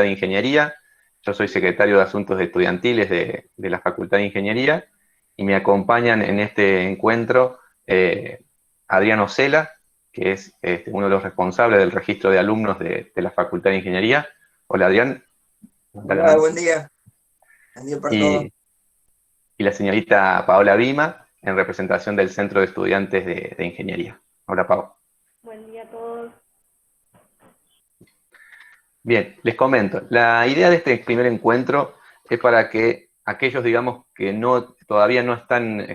de Ingeniería. Yo soy secretario de Asuntos Estudiantiles de la Facultad de Ingeniería y me acompañan en este encuentro Adriano Cela, que es uno de los responsables del registro de alumnos de la Facultad de Ingeniería. Hola, Adrián. Hola, buen día. Buen día para todos. Y, y la señorita Paola Vima, en representación del Centro de Estudiantes de Ingeniería. Hola, Pau. Buen día a todos. Bien, les comento. La idea de este primer encuentro es para que aquellos, digamos, que todavía no están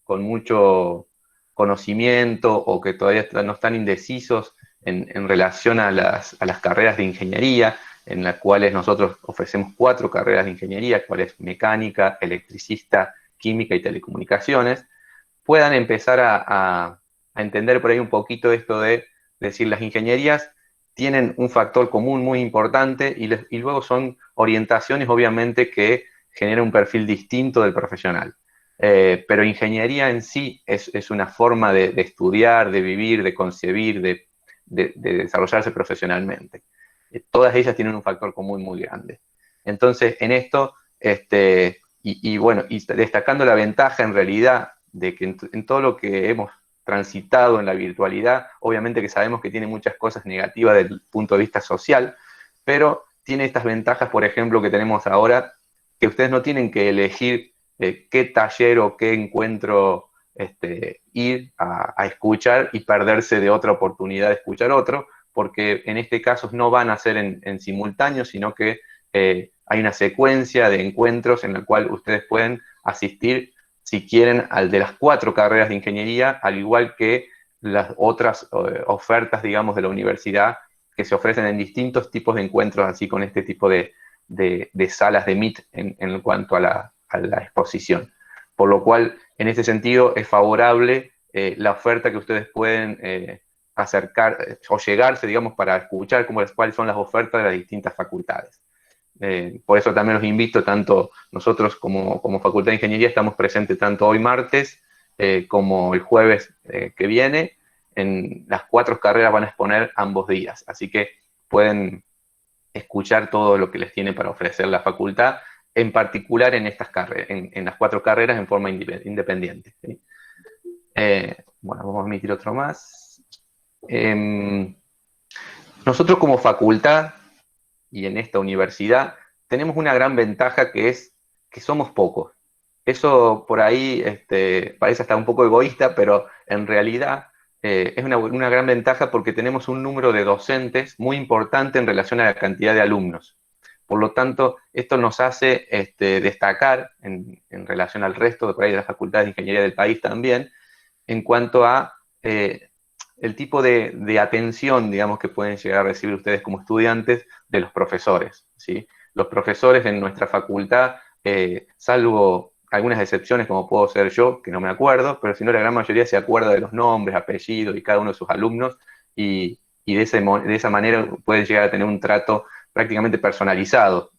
con mucho conocimiento o que todavía no están indecisos en relación a las carreras de ingeniería, en las cuales nosotros ofrecemos 4 carreras de ingeniería, cuales mecánica, electricista, química y telecomunicaciones, puedan empezar a entender por ahí un poquito esto de decir las ingenierías tienen un factor común muy importante y luego son orientaciones obviamente que generan un perfil distinto del profesional. Pero ingeniería en sí es una forma de estudiar, de vivir, de concebir, de desarrollarse profesionalmente. Todas ellas tienen un factor común muy grande. Entonces, en esto, bueno, y destacando la ventaja en realidad de que en todo lo que hemos transitado en la virtualidad, obviamente que sabemos que tiene muchas cosas negativas desde el punto de vista social, pero tiene estas ventajas, por ejemplo, que tenemos ahora, que ustedes no tienen que elegir qué taller o qué encuentro ir a escuchar y perderse de otra oportunidad de escuchar otro, porque en este caso no van a ser en simultáneo, sino que hay una secuencia de encuentros en la cual ustedes pueden asistir si quieren, al de las 4 carreras de ingeniería, al igual que las otras ofertas, digamos, de la universidad que se ofrecen en distintos tipos de encuentros, así con este tipo de salas de Meet en cuanto a la exposición. Por lo cual, en este sentido, es favorable la oferta que ustedes pueden acercar o llegarse, digamos, para escuchar cuáles son las ofertas de las distintas facultades. Por eso también los invito, tanto nosotros como Facultad de Ingeniería estamos presentes tanto hoy martes como el jueves que viene. En las 4 carreras van a exponer ambos días, así que pueden escuchar todo lo que les tiene para ofrecer la facultad, en particular en estas carreras, en las 4 carreras en forma independiente. ¿Sí? Bueno, vamos a emitir otro más. Nosotros como facultad y en esta universidad tenemos una gran ventaja que es que somos pocos. Eso por ahí parece hasta un poco egoísta, pero en realidad es una gran ventaja porque tenemos un número de docentes muy importante en relación a la cantidad de alumnos. Por lo tanto, esto nos hace destacar en relación al resto de, por ahí, de las facultades de ingeniería del país también, en cuanto a el tipo de atención, digamos, que pueden llegar a recibir ustedes como estudiantes de los profesores, ¿sí? Los profesores en nuestra facultad, salvo algunas excepciones como puedo ser yo, que no me acuerdo, pero si no la gran mayoría se acuerda de los nombres, apellidos y cada uno de sus alumnos y de esa manera pueden llegar a tener un trato prácticamente personalizado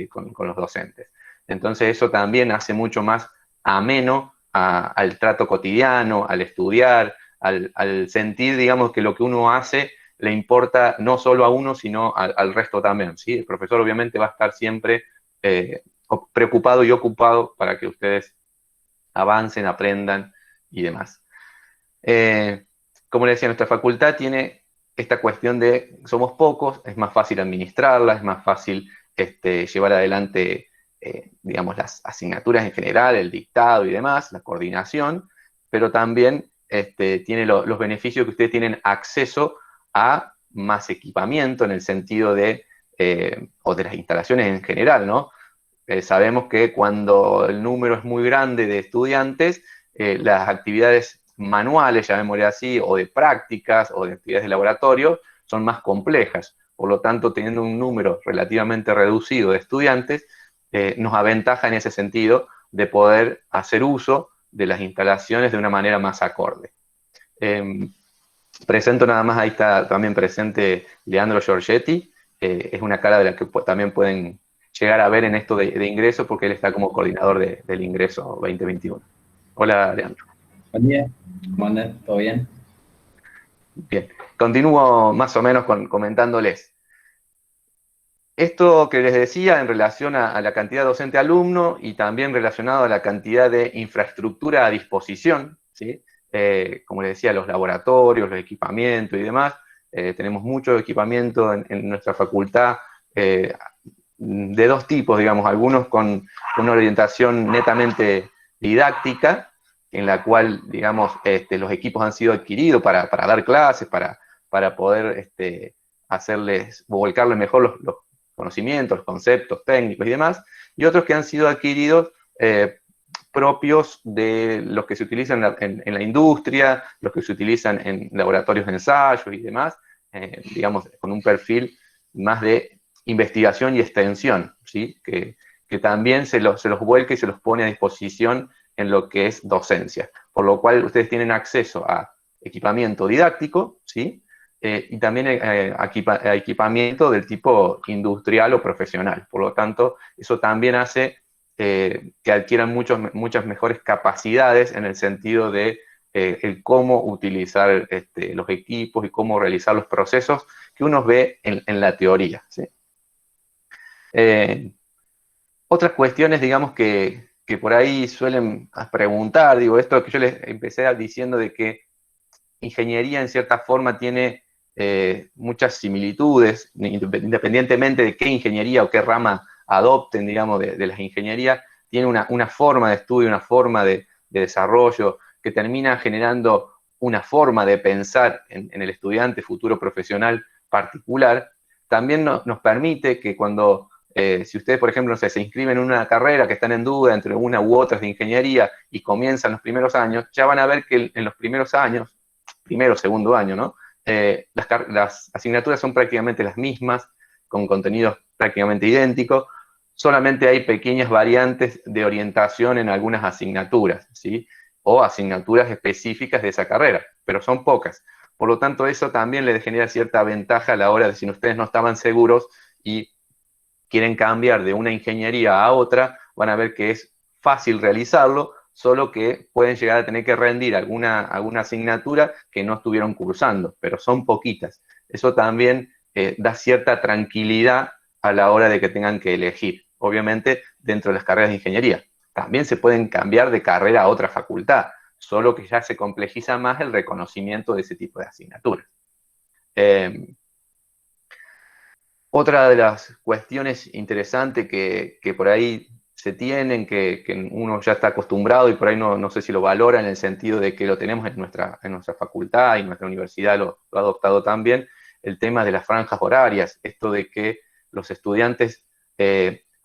con los docentes. Entonces eso también hace mucho más ameno al trato cotidiano, al estudiar, al sentir, digamos, que lo que uno hace le importa no solo a uno, sino al resto también, ¿sí? El profesor obviamente va a estar siempre preocupado y ocupado para que ustedes avancen, aprendan y demás. Como les decía, nuestra facultad tiene esta cuestión de somos pocos, es más fácil administrarla, es más fácil llevar adelante, digamos, las asignaturas en general, el dictado y demás, la coordinación, pero también tiene los beneficios que ustedes tienen acceso a más equipamiento en el sentido o de las instalaciones en general, ¿no? Sabemos que cuando el número es muy grande de estudiantes, las actividades manuales, llamémosle así, o de prácticas o de actividades de laboratorio, son más complejas. Por lo tanto, teniendo un número relativamente reducido de estudiantes, nos aventaja en ese sentido de poder hacer uso de las instalaciones de una manera más acorde. Presento nada más, ahí está también presente Leandro Giorgetti, es una cara de la que también pueden llegar a ver en esto de ingreso, porque él está como coordinador del ingreso 2021. Hola, Leandro. Buen día, ¿cómo andan? ¿Todo bien? Bien, continúo más o menos comentándoles. Esto que les decía en relación a la cantidad docente-alumno y también relacionado a la cantidad de infraestructura a disposición, ¿sí? Como les decía, los laboratorios, los equipamientos y demás. Tenemos mucho equipamiento en nuestra facultad de dos tipos, digamos, algunos con una orientación netamente didáctica, en la cual, digamos, los equipos han sido adquiridos para dar clases, para poder volcarles mejor los conocimientos, los conceptos técnicos y demás, y otros que han sido adquiridos propios de los que se utilizan en la industria, los que se utilizan en laboratorios de ensayos y demás, digamos, con un perfil más de investigación y extensión, ¿sí? Que también se los vuelca y se los pone a disposición en lo que es docencia, por lo cual ustedes tienen acceso a equipamiento didáctico, ¿sí? Y también equipamiento del tipo industrial o profesional. Por lo tanto, eso también hace que adquieran muchas mejores capacidades en el sentido de el cómo utilizar los equipos y cómo realizar los procesos que uno ve en la teoría, ¿sí? Otras cuestiones, digamos, que por ahí suelen preguntar, digo, esto que yo les empecé diciendo de que ingeniería en cierta forma tiene muchas similitudes, independientemente de qué ingeniería o qué rama adopten, digamos, de las ingenierías, tiene una forma de estudio, una forma de desarrollo que termina generando una forma de pensar en el estudiante futuro profesional particular. También nos permite que cuando, si ustedes, por ejemplo, se inscriben en una carrera que están en duda entre una u otra de ingeniería y comienzan los primeros años, ya van a ver que en los primeros años, primero o segundo año, ¿no? Las asignaturas son prácticamente las mismas, con contenidos prácticamente idénticos, solamente hay pequeñas variantes de orientación en algunas asignaturas, ¿sí? O asignaturas específicas de esa carrera, pero son pocas. Por lo tanto, eso también les genera cierta ventaja a la hora de si ustedes no estaban seguros y quieren cambiar de una ingeniería a otra, van a ver que es fácil realizarlo, solo que pueden llegar a tener que rendir alguna asignatura que no estuvieron cursando, pero son poquitas. Eso también da cierta tranquilidad a la hora de que tengan que elegir, obviamente dentro de las carreras de ingeniería. También se pueden cambiar de carrera a otra facultad, solo que ya se complejiza más el reconocimiento de ese tipo de asignaturas. Otra de las cuestiones interesantes que por ahí se tienen, que uno ya está acostumbrado y por ahí no sé si lo valora en el sentido de que lo tenemos en nuestra facultad y nuestra universidad lo ha adoptado también, el tema de las franjas horarias, esto de que los estudiantes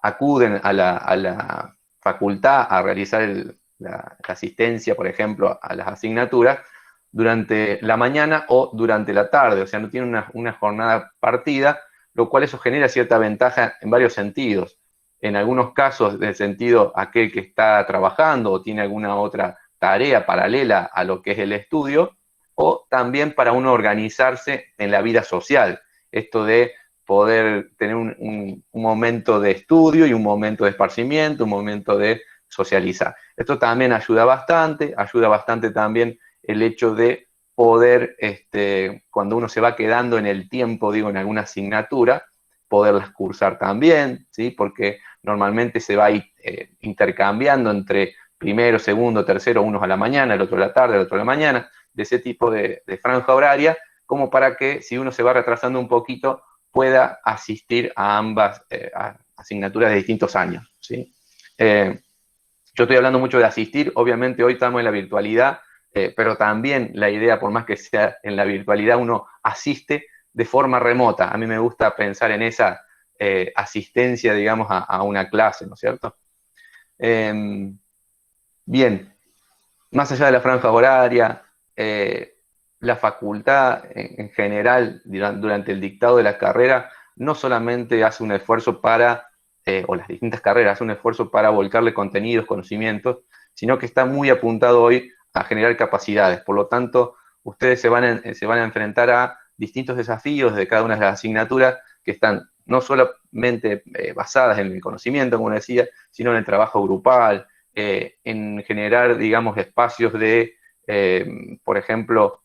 acuden a la facultad a realizar la asistencia, por ejemplo, a las asignaturas durante la mañana o durante la tarde, o sea, no tienen una jornada partida, lo cual eso genera cierta ventaja en varios sentidos. En algunos casos, del sentido aquel que está trabajando o tiene alguna otra tarea paralela a lo que es el estudio, o también para uno organizarse en la vida social. Esto de poder tener un momento de estudio y un momento de esparcimiento, un momento de socializar. Esto también ayuda bastante también el hecho de poder, cuando uno se va quedando en el tiempo, digo, en alguna asignatura, poderlas cursar también, ¿sí? Porque normalmente se va intercambiando entre primero, segundo, tercero, unos a la mañana, el otro a la tarde, el otro a la mañana, de ese tipo de franja horaria, como para que si uno se va retrasando un poquito, pueda asistir a ambas asignaturas de distintos años, ¿sí? Yo estoy hablando mucho de asistir, obviamente hoy estamos en la virtualidad, pero también la idea, por más que sea en la virtualidad, uno asiste de forma remota. A mí me gusta pensar en esa asistencia, digamos, a una clase, ¿no es cierto? Bien, más allá de la franja horaria, la facultad en general, durante el dictado de la carrera, no solamente hace un esfuerzo o las distintas carreras, hace un esfuerzo para volcarle contenidos, conocimientos, sino que está muy apuntado hoy a generar capacidades. Por lo tanto, ustedes se van a enfrentar a distintos desafíos de cada una de las asignaturas que están no solamente basadas en el conocimiento, como decía, sino en el trabajo grupal, en generar, digamos, espacios de, por ejemplo,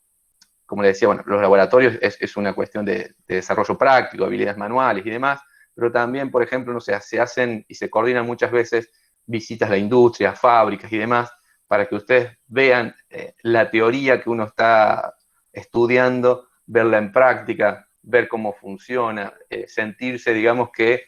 como le decía, bueno, los laboratorios es una cuestión de desarrollo práctico, habilidades manuales y demás, pero también, por ejemplo, no sé, se hacen y se coordinan muchas veces visitas a la industria, fábricas y demás, para que ustedes vean la teoría que uno está estudiando, verla en práctica, ver cómo funciona, sentirse, digamos, que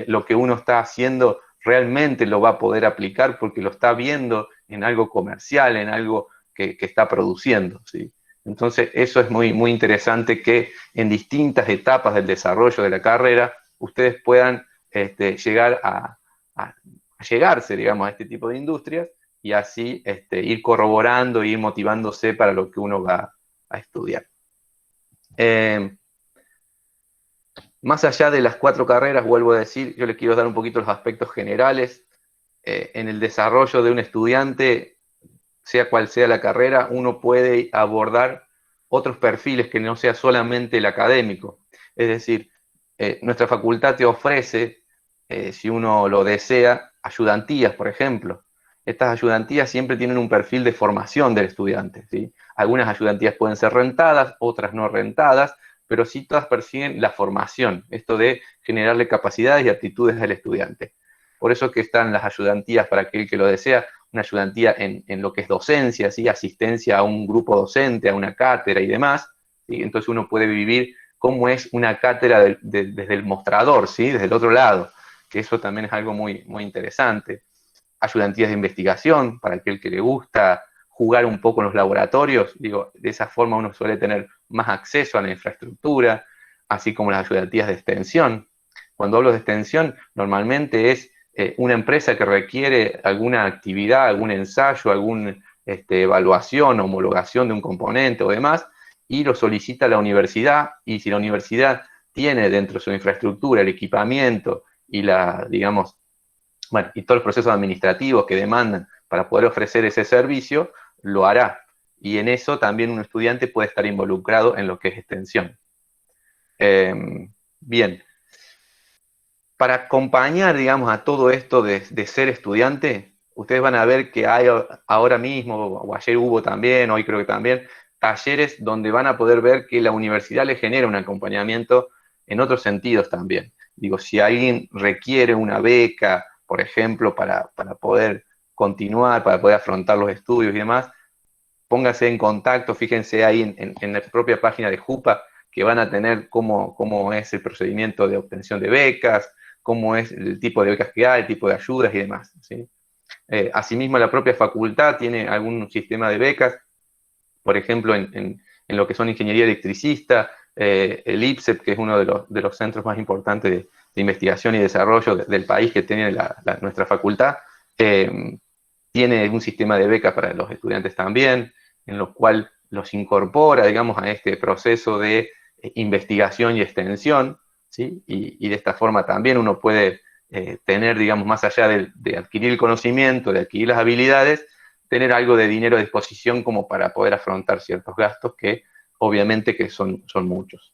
lo que uno está haciendo realmente lo va a poder aplicar porque lo está viendo en algo comercial, en algo que está produciendo, ¿sí? Entonces, eso es muy, muy interesante que en distintas etapas del desarrollo de la carrera ustedes puedan llegar a llegarse, digamos, a este tipo de industrias y así ir corroborando e ir motivándose para lo que uno va a estudiar. Más allá de las 4 carreras, vuelvo a decir, yo les quiero dar un poquito los aspectos generales. En el desarrollo de un estudiante, sea cual sea la carrera, uno puede abordar otros perfiles que no sea solamente el académico. Es decir, nuestra facultad te ofrece, si uno lo desea, ayudantías, por ejemplo. Estas ayudantías siempre tienen un perfil de formación del estudiante, ¿sí? Algunas ayudantías pueden ser rentadas, otras no rentadas, pero sí todas persiguen la formación, esto de generarle capacidades y aptitudes al estudiante. Por eso que están las ayudantías para aquel que lo desea, una ayudantía en lo que es docencia, ¿sí? Asistencia a un grupo docente, a una cátedra y demás, ¿sí? Entonces uno puede vivir cómo es una cátedra desde el mostrador, ¿sí? Desde el otro lado, que eso también es algo muy, muy interesante. Ayudantías de investigación, para aquel que le gusta jugar un poco en los laboratorios, digo, de esa forma uno suele tener más acceso a la infraestructura, así como las ayudantías de extensión. Cuando hablo de extensión, normalmente es una empresa que requiere alguna actividad, algún ensayo, alguna evaluación, homologación de un componente o demás, y lo solicita la universidad, y si la universidad tiene dentro de su infraestructura el equipamiento y digamos, bueno, y todos los procesos administrativos que demandan para poder ofrecer ese servicio, lo hará. Y en eso también un estudiante puede estar involucrado en lo que es extensión. Bien, para acompañar, digamos, a todo esto de ser estudiante, ustedes van a ver que hay ahora mismo, o ayer hubo también, hoy creo que también, talleres donde van a poder ver que la universidad les genera un acompañamiento en otros sentidos también. Digo, si alguien requiere una beca, por ejemplo, para poder continuar, para poder afrontar los estudios y demás, pónganse en contacto, fíjense ahí en la propia página de JUPA, que van a tener cómo es el procedimiento de obtención de becas, cómo es el tipo de becas que hay, el tipo de ayudas y demás, ¿sí? Asimismo, la propia facultad tiene algún sistema de becas, por ejemplo, en lo que son ingeniería electricista, el IPSEP, que es uno de los centros más importantes de investigación y desarrollo del país que tiene nuestra facultad, tiene un sistema de becas para los estudiantes también, en lo cual los incorpora, digamos, a este proceso de investigación y extensión, ¿sí? Y de esta forma también uno puede tener, digamos, más allá de adquirir el conocimiento, de adquirir las habilidades, tener algo de dinero a disposición como para poder afrontar ciertos gastos que obviamente que son muchos.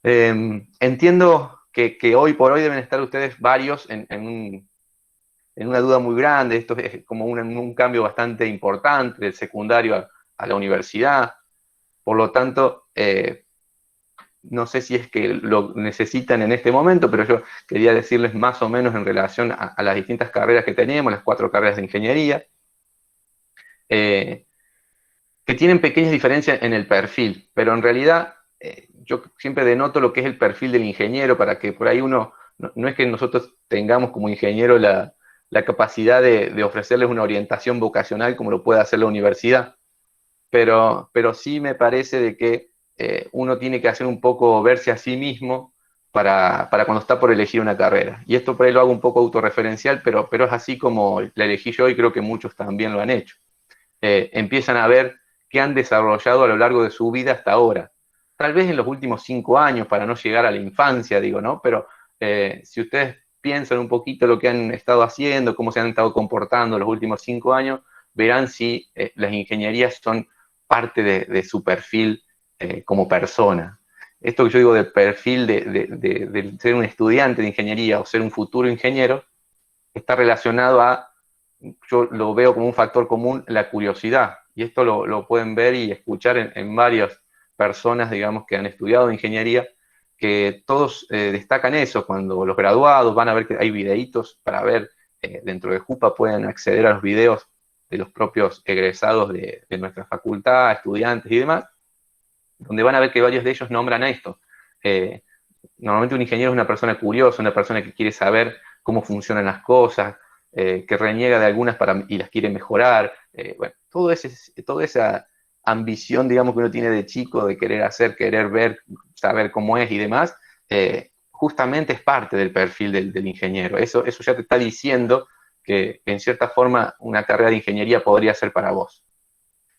Entiendo que hoy por hoy deben estar ustedes varios en una duda muy grande. Esto es como un cambio bastante importante del secundario a la universidad. Por lo tanto, no sé si es que lo necesitan en este momento, pero yo quería decirles más o menos en relación a las distintas carreras que tenemos, las 4 carreras de ingeniería, que tienen pequeñas diferencias en el perfil, pero en realidad yo siempre denoto lo que es el perfil del ingeniero para que por ahí uno, no es que nosotros tengamos como ingeniero la capacidad de ofrecerles una orientación vocacional como lo puede hacer la universidad, pero sí me parece de que uno tiene que hacer un poco, verse a sí mismo para cuando está por elegir una carrera. Y esto por ahí lo hago un poco autorreferencial, pero es así como la elegí yo y creo que muchos también lo han hecho. Empiezan a ver qué han desarrollado a lo largo de su vida hasta ahora. Tal vez en los últimos 5 años, para no llegar a la infancia, digo, ¿no? Pero si ustedes piensan un poquito lo que han estado haciendo, cómo se han estado comportando los últimos 5 años, verán si las ingenierías son parte de su perfil como persona. Esto que yo digo del perfil de ser un estudiante de ingeniería o ser un futuro ingeniero, está relacionado a, yo lo veo como un factor común, la curiosidad. Y esto lo pueden ver y escuchar en varias personas, digamos, que han estudiado ingeniería, que todos destacan eso, cuando los graduados van a ver que hay videitos para ver, dentro de JUPA pueden acceder a los videos de los propios egresados de nuestra facultad, estudiantes y demás, donde van a ver que varios de ellos nombran esto. Normalmente un ingeniero es una persona curiosa, una persona que quiere saber cómo funcionan las cosas, que reniega de algunas y las quiere mejorar. Bueno, toda esa ambición, digamos, que uno tiene de chico, de querer hacer, querer ver, saber cómo es y demás, justamente es parte del perfil del ingeniero. Eso ya te está diciendo que en cierta forma una carrera de ingeniería podría ser para vos.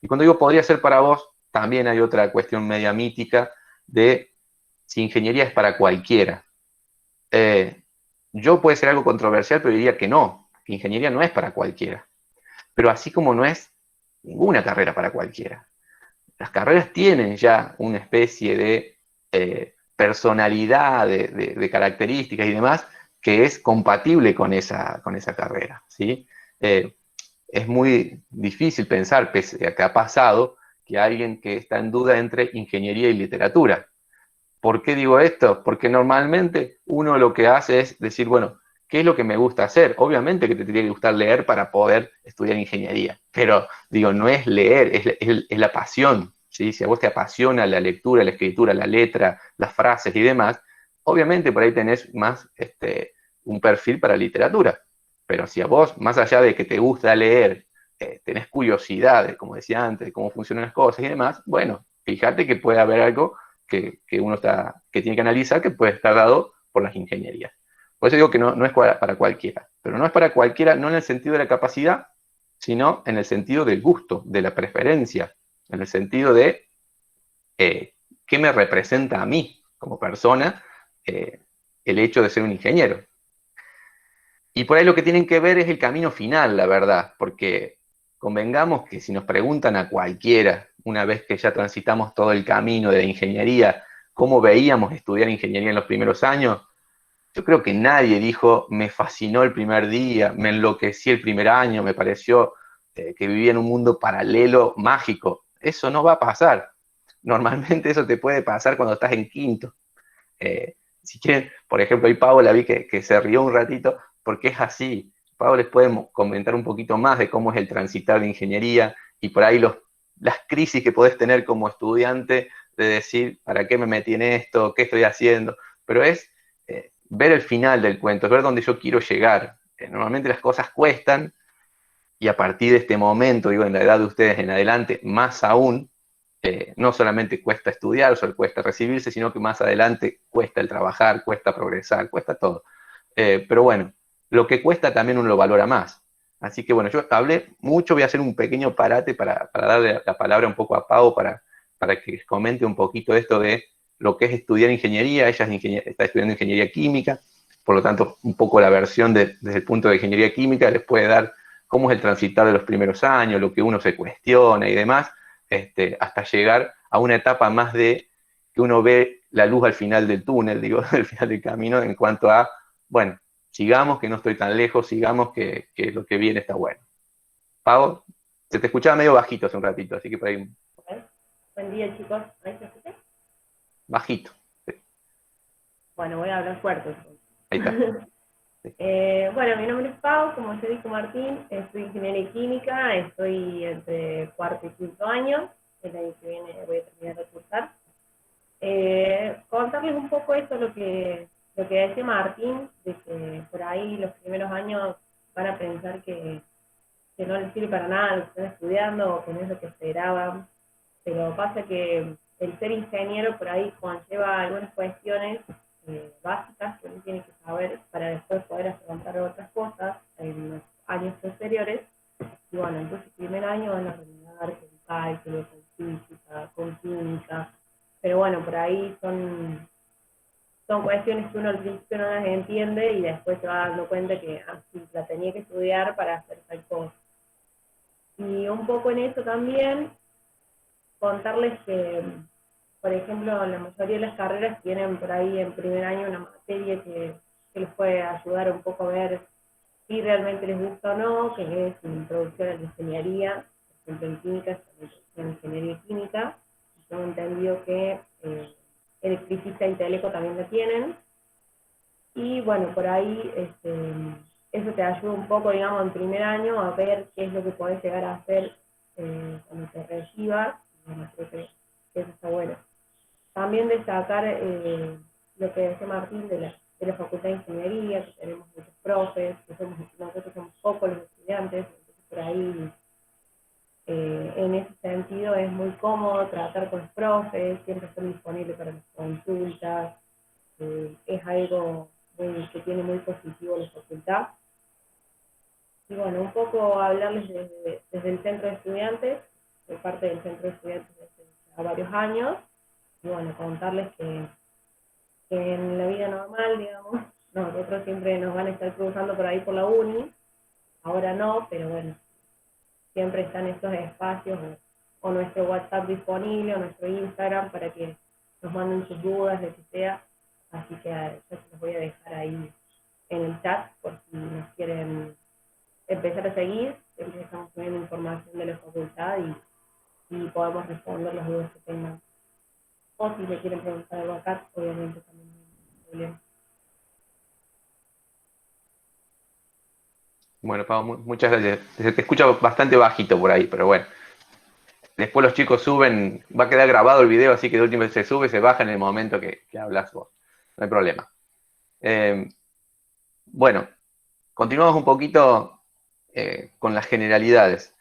Y cuando digo podría ser para vos, también hay otra cuestión media mítica de si ingeniería es para cualquiera. Yo puede ser algo controversial, pero diría que no, que ingeniería no es para cualquiera. Pero así como no es ninguna carrera para cualquiera. Las carreras tienen ya una especie de personalidad, de características y demás, que es compatible con esa carrera, ¿sí? Es muy difícil pensar, pese a que ha pasado, que alguien que está en duda entre ingeniería y literatura. ¿Por qué digo esto? Porque normalmente uno lo que hace es decir, bueno, ¿qué es lo que me gusta hacer? Obviamente que te tiene que gustar leer para poder estudiar ingeniería, pero digo, no es leer, es la pasión, ¿sí? Si a vos te apasiona la lectura, la escritura, la letra, las frases y demás, obviamente por ahí tenés más un perfil para literatura. Pero si a vos, más allá de que te gusta leer, tenés curiosidad, como decía antes, de cómo funcionan las cosas y demás, bueno, fíjate que puede haber algo que tiene que analizar, que puede estar dado por las ingenierías. Por eso digo que no es para cualquiera, pero no es para cualquiera no en el sentido de la capacidad, sino en el sentido del gusto, de la preferencia, en el sentido de qué me representa a mí como persona el hecho de ser un ingeniero. Y por ahí lo que tienen que ver es el camino final, la verdad, porque convengamos que si nos preguntan a cualquiera, una vez que ya transitamos todo el camino de la ingeniería, cómo veíamos estudiar ingeniería en los primeros años, yo creo que nadie dijo, me fascinó el primer día, me enloquecí el primer año, me pareció que vivía en un mundo paralelo mágico. Eso no va a pasar. Normalmente eso te puede pasar cuando estás en quinto. Si quieren, por ejemplo, ahí Pau la vi que se rió un ratito, porque es así. Pau les puede comentar un poquito más de cómo es el transitar de ingeniería y por ahí las crisis que podés tener como estudiante de decir, ¿para qué me metí en esto? ¿Qué estoy haciendo? Pero es ver el final del cuento, es ver dónde yo quiero llegar. Normalmente las cosas cuestan y a partir de este momento, digo, en la edad de ustedes en adelante, más aún, no solamente cuesta estudiar, o sea, cuesta recibirse, sino que más adelante cuesta el trabajar, cuesta progresar, cuesta todo. Pero bueno, lo que cuesta también uno lo valora más. Así que bueno, yo hablé mucho, voy a hacer un pequeño parate para darle la palabra un poco a Pau para que les comente un poquito esto de lo que es estudiar ingeniería. Ella está estudiando ingeniería química, por lo tanto, un poco la versión desde el punto de ingeniería química les puede dar cómo es el transitar de los primeros años, lo que uno se cuestiona y demás, hasta llegar a una etapa más de que uno ve la luz al final del túnel, digo, al final del camino, en cuanto a, bueno, sigamos que no estoy tan lejos, sigamos que lo que viene está bueno. Pau, se te escuchaba medio bajito hace un ratito, así que por ahí. Buen día, chicos. ¿Ahí se escucha? Bajito. Sí. Bueno, voy a hablar fuerte. Ahí está. Sí. Bueno, mi nombre es Pau, como ya dijo Martín, estudio ingeniería química, estoy entre cuarto y quinto año, el año que viene voy a terminar de cursar. Contarles un poco esto, lo que decía Martín, de que por ahí los primeros años van a pensar que no les sirve para nada lo que están estudiando o que no es lo que esperaban, pero pasa que el ser ingeniero por ahí conlleva algunas cuestiones básicas que uno tiene que saber para después poder afrontar otras cosas en los años posteriores. Y bueno, entonces el primer año van a terminar con cálculo, con física, con química, pero bueno, por ahí son cuestiones que uno al principio no las entiende y después se va dando cuenta que sí, la tenía que estudiar para hacer tal cosa. Y un poco en eso también, contarles que, por ejemplo, la mayoría de las carreras tienen por ahí en primer año una materia que les puede ayudar un poco a ver si realmente les gusta o no, que es introducción a la ingeniería, por ejemplo en química, es la ingeniería química. Tengo entendido que electricista y teleco también lo tienen. Y bueno, por ahí eso te ayuda un poco, digamos, en primer año a ver qué es lo que podés llegar a hacer cuando te recibas. Bueno, creo que eso está bueno. También destacar lo que decía Martín de la Facultad de Ingeniería, que tenemos muchos profes, que nosotros somos pocos los estudiantes, entonces por ahí en ese sentido es muy cómodo tratar con los profes, siempre están disponibles para las consultas, es algo que tiene muy positivo la facultad. Y bueno, un poco hablarles desde el centro de estudiantes, de parte del centro de estudiantes desde ya varios años, y bueno, contarles que en la vida normal, digamos, nosotros siempre nos van a estar cruzando por ahí por la uni, ahora no, pero bueno, siempre están estos espacios o nuestro WhatsApp disponible o nuestro Instagram para que nos manden sus dudas, lo que sea, así que yo se los voy a dejar ahí en el chat por si nos quieren empezar a seguir, siempre estamos subiendo información de la facultad y podemos responder las dudas que tengan. O si le quieren preguntar algo acá, obviamente también no hay problema. Bueno, Pau, muchas gracias. Se te escucha bastante bajito por ahí, pero bueno. Después los chicos suben, va a quedar grabado el video, así que de último se sube, se baja en el momento que hablas vos. No hay problema. Bueno, continuamos un poquito con las generalidades.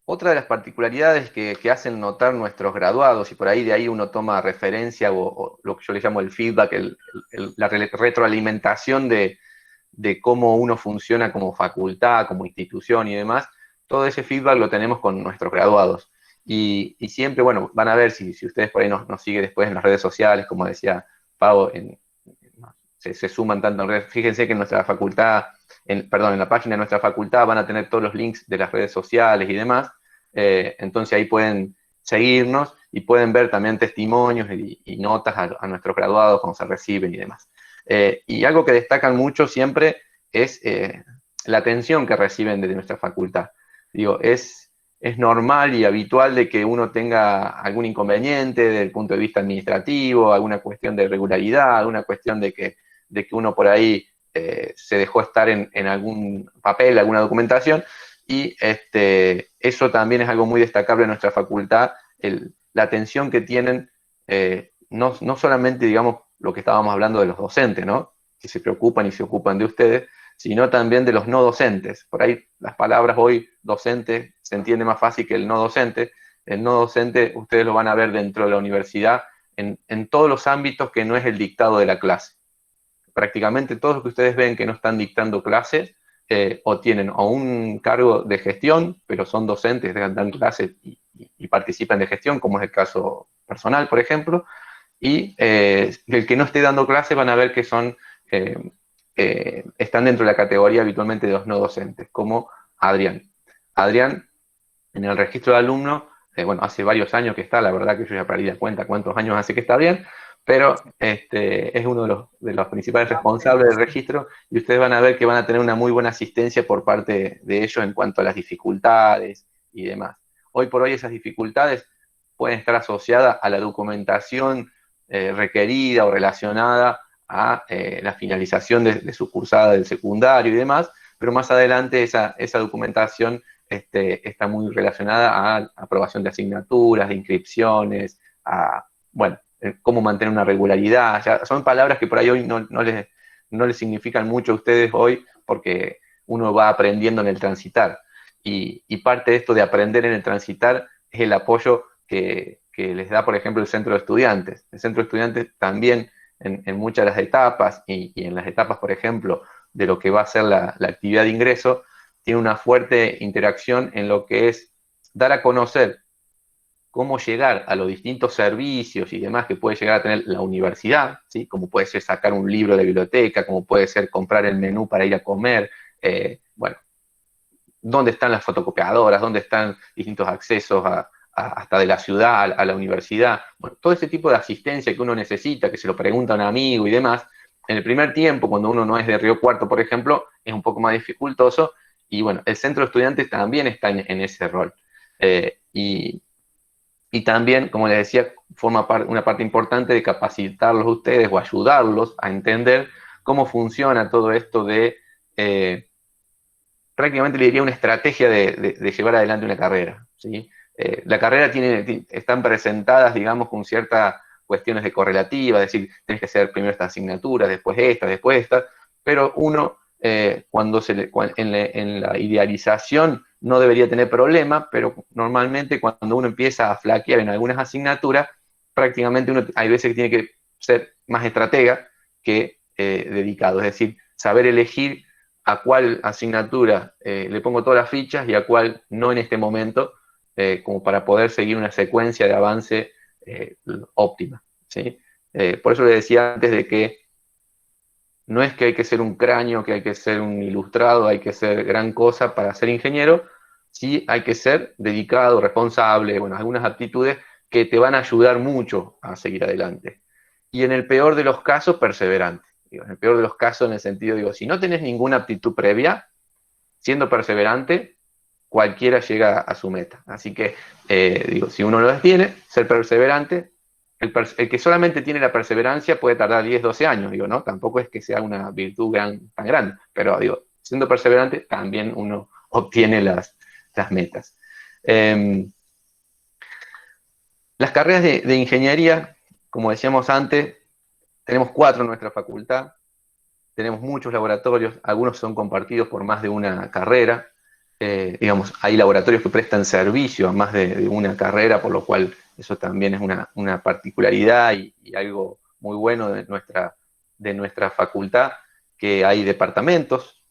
Otra de las particularidades que hacen notar nuestros graduados, y por ahí de ahí uno toma referencia o lo que yo le llamo el feedback, la retroalimentación de cómo uno funciona como facultad, como institución y demás, todo ese feedback lo tenemos con nuestros graduados. Y siempre, bueno, van a ver si ustedes por ahí nos siguen después en las redes sociales, como decía Pau, se suman tanto en redes. Fíjense que en nuestra facultad, en la página de nuestra facultad van a tener todos los links de las redes sociales y demás. Entonces ahí pueden seguirnos y pueden ver también testimonios y notas a nuestros graduados cuando se reciben y demás. Y algo que destacan mucho siempre es la atención que reciben desde nuestra facultad. Digo, es normal y habitual de que uno tenga algún inconveniente desde el punto de vista administrativo, alguna cuestión de irregularidad, alguna cuestión de que uno por ahí se dejó estar en algún papel, alguna documentación, y eso también es algo muy destacable en nuestra facultad, la atención que tienen, no solamente, digamos, lo que estábamos hablando de los docentes, ¿no? Que se preocupan y se ocupan de ustedes, sino también de los no docentes. Por ahí las palabras hoy docente se entiende más fácil que el no docente. El no docente ustedes lo van a ver dentro de la universidad en todos los ámbitos que no es el dictado de la clase. Prácticamente todos los que ustedes ven que no están dictando clases o tienen o un cargo de gestión, pero son docentes, dan clases y participan de gestión, como es el caso personal, por ejemplo, y el que no esté dando clases van a ver que son están dentro de la categoría habitualmente de los no docentes, como Adrián. Adrián, en el registro de alumnos, bueno, hace varios años que está, la verdad que yo ya perdí la cuenta cuántos años hace que está Adrián, pero es uno de los principales responsables del registro y ustedes van a ver que van a tener una muy buena asistencia por parte de ellos en cuanto a las dificultades y demás. Hoy por hoy esas dificultades pueden estar asociadas a la documentación requerida o relacionada a la finalización de su cursada del secundario y demás, pero más adelante esa documentación está muy relacionada a aprobación de asignaturas, de inscripciones, a, bueno, cómo mantener una regularidad. Ya son palabras que por ahí hoy no les significan mucho a ustedes hoy porque uno va aprendiendo en el transitar. Y parte de esto de aprender en el transitar es el apoyo que les da, por ejemplo, el centro de estudiantes. El centro de estudiantes también en muchas de las etapas y en las etapas, por ejemplo, de lo que va a ser la actividad de ingreso, tiene una fuerte interacción en lo que es dar a conocer cómo llegar a los distintos servicios y demás que puede llegar a tener la universidad, ¿sí? Como puede ser sacar un libro de biblioteca, como puede ser comprar el menú para ir a comer, bueno, dónde están las fotocopiadoras, dónde están distintos accesos hasta de la ciudad a la universidad, bueno, todo ese tipo de asistencia que uno necesita, que se lo pregunta a un amigo y demás, en el primer tiempo, cuando uno no es de Río Cuarto, por ejemplo, es un poco más dificultoso, y bueno, el centro de estudiantes también está en ese rol. Y y también, como les decía, forma una parte importante de capacitarlos a ustedes o ayudarlos a entender cómo funciona todo esto de, prácticamente le diría una estrategia de llevar adelante una carrera, ¿sí? La carrera están presentadas, digamos, con ciertas cuestiones de correlativa, es decir, tenés que hacer primero esta asignatura, después esta, pero uno, en la idealización no debería tener problema, pero normalmente cuando uno empieza a flaquear en algunas asignaturas, prácticamente uno hay veces que tiene que ser más estratega que dedicado, es decir, saber elegir a cuál asignatura le pongo todas las fichas y a cuál no en este momento, como para poder seguir una secuencia de avance óptima, ¿sí? Por eso le decía antes de que no es que hay que ser un cráneo, que hay que ser un ilustrado, hay que ser gran cosa para ser ingeniero, sí hay que ser dedicado, responsable, bueno, algunas aptitudes que te van a ayudar mucho a seguir adelante. Y en el peor de los casos, perseverante. Digo, en el peor de los casos, en el sentido, digo, si no tenés ninguna aptitud previa, siendo perseverante, cualquiera llega a su meta. Así que, digo, si uno no las tiene, ser perseverante, el que solamente tiene la perseverancia puede tardar 10, 12 años, digo, ¿no? Tampoco es que sea una virtud tan grande, pero digo, siendo perseverante, también uno obtiene las metas. Las carreras de ingeniería, como decíamos antes, tenemos 4 en nuestra facultad, tenemos muchos laboratorios, algunos son compartidos por más de una carrera, digamos, hay laboratorios que prestan servicio a más de una carrera, por lo cual eso también es una particularidad y algo muy bueno de nuestra facultad, que hay departamentos,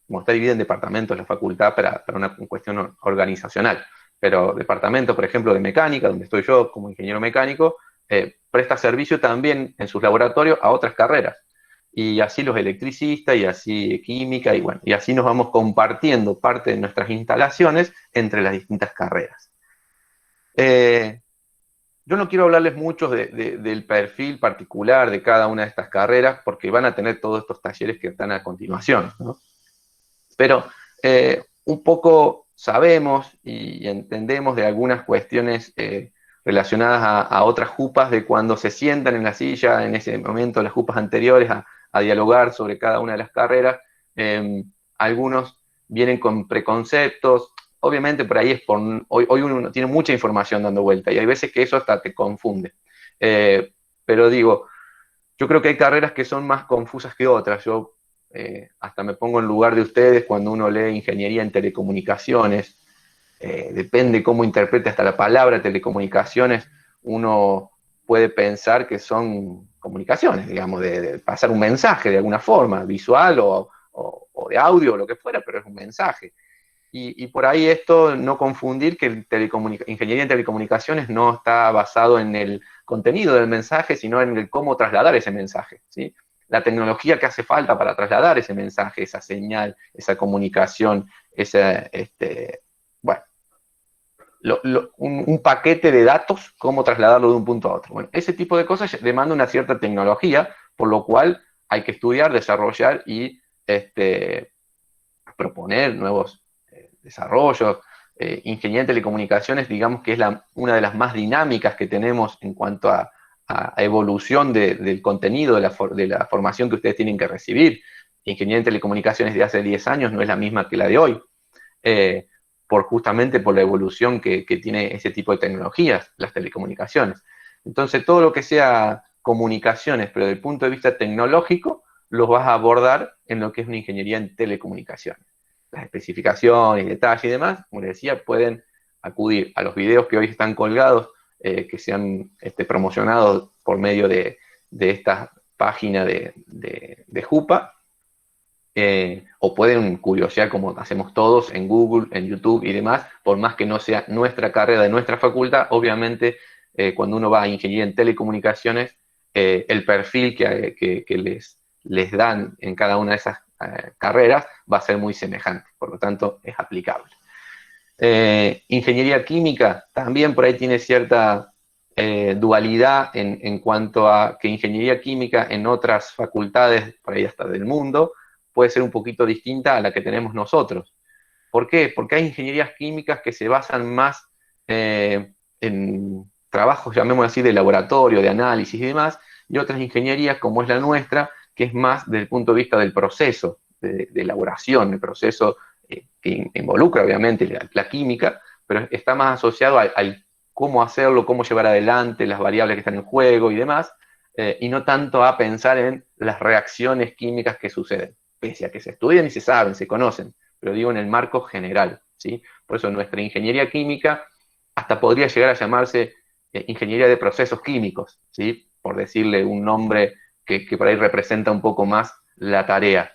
como está dividida en departamentos la facultad para una cuestión organizacional, pero departamento, por ejemplo, de mecánica, donde estoy yo como ingeniero mecánico, presta servicio también en sus laboratorios a otras carreras. Y así los electricistas, y así química, y bueno, y así nos vamos compartiendo parte de nuestras instalaciones entre las distintas carreras. Yo no quiero hablarles mucho del perfil particular de cada una de estas carreras, porque van a tener todos estos talleres que están a continuación, ¿no? Pero un poco sabemos y entendemos de algunas cuestiones relacionadas a otras jupas, de cuando se sientan en la silla, en ese momento, las jupas anteriores, a dialogar sobre cada una de las carreras. Algunos vienen con preconceptos, obviamente por ahí hoy uno tiene mucha información dando vuelta y hay veces que eso hasta te confunde. Pero digo, yo creo que hay carreras que son más confusas que otras. Yo hasta me pongo en lugar de ustedes cuando uno lee ingeniería en telecomunicaciones. Depende cómo interprete hasta la palabra telecomunicaciones, uno puede pensar que son comunicaciones, digamos, de pasar un mensaje de alguna forma, visual o de audio o lo que fuera, pero es un mensaje. Y por ahí esto, no confundir que ingeniería en telecomunicaciones no está basado en el contenido del mensaje, sino en el cómo trasladar ese mensaje, ¿sí? La tecnología que hace falta para trasladar ese mensaje, esa señal, esa comunicación, bueno, un paquete de datos, cómo trasladarlo de un punto a otro. Bueno, ese tipo de cosas demanda una cierta tecnología, por lo cual hay que estudiar, desarrollar y proponer nuevos desarrollos. Ingeniería en telecomunicaciones, digamos que es una de las más dinámicas que tenemos en cuanto a evolución del contenido, de la formación que ustedes tienen que recibir. Ingeniería en telecomunicaciones de hace 10 años no es la misma que la de hoy. Justamente por la evolución que tiene ese tipo de tecnologías, las telecomunicaciones. Entonces, todo lo que sea comunicaciones, pero desde el punto de vista tecnológico, los vas a abordar en lo que es una ingeniería en telecomunicaciones. Las especificaciones, detalles y demás, como les decía, pueden acudir a los videos que hoy están colgados, que se han promocionado por medio de esta página de JUPA, o pueden curiosear como hacemos todos en Google, en YouTube y demás, por más que no sea nuestra carrera de nuestra facultad. Obviamente cuando uno va a ingeniería en telecomunicaciones, el perfil que les dan en cada una de esas carreras va a ser muy semejante, por lo tanto es aplicable. Ingeniería química también por ahí tiene cierta dualidad en cuanto a que ingeniería química en otras facultades, por ahí hasta del mundo, puede ser un poquito distinta a la que tenemos nosotros. ¿Por qué? Porque hay ingenierías químicas que se basan más en trabajos, llamémoslo así, de laboratorio, de análisis y demás, y otras ingenierías como es la nuestra, que es más desde el punto de vista del proceso, de elaboración, el proceso que involucra obviamente la química, pero está más asociado al cómo hacerlo, cómo llevar adelante, las variables que están en juego y demás, y no tanto a pensar en las reacciones químicas que suceden, pese a que se estudian y se saben, se conocen, pero digo en el marco general, ¿sí? Por eso nuestra ingeniería química hasta podría llegar a llamarse ingeniería de procesos químicos, ¿sí? Por decirle un nombre que por ahí representa un poco más la tarea.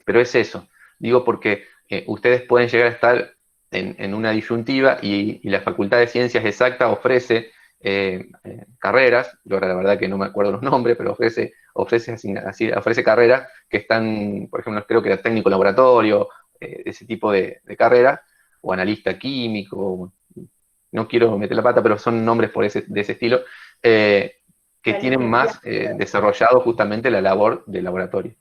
Pero es eso, digo porque ustedes pueden llegar a estar en una disyuntiva y la Facultad de Ciencias Exactas ofrece carreras, yo ahora la verdad que no me acuerdo los nombres, pero ofrece carreras que están, por ejemplo, creo que era técnico laboratorio, ese tipo de carreras, o analista químico, no quiero meter la pata, pero son nombres de ese estilo, que La tienen más licenciatura, desarrollado justamente la labor de laboratorio.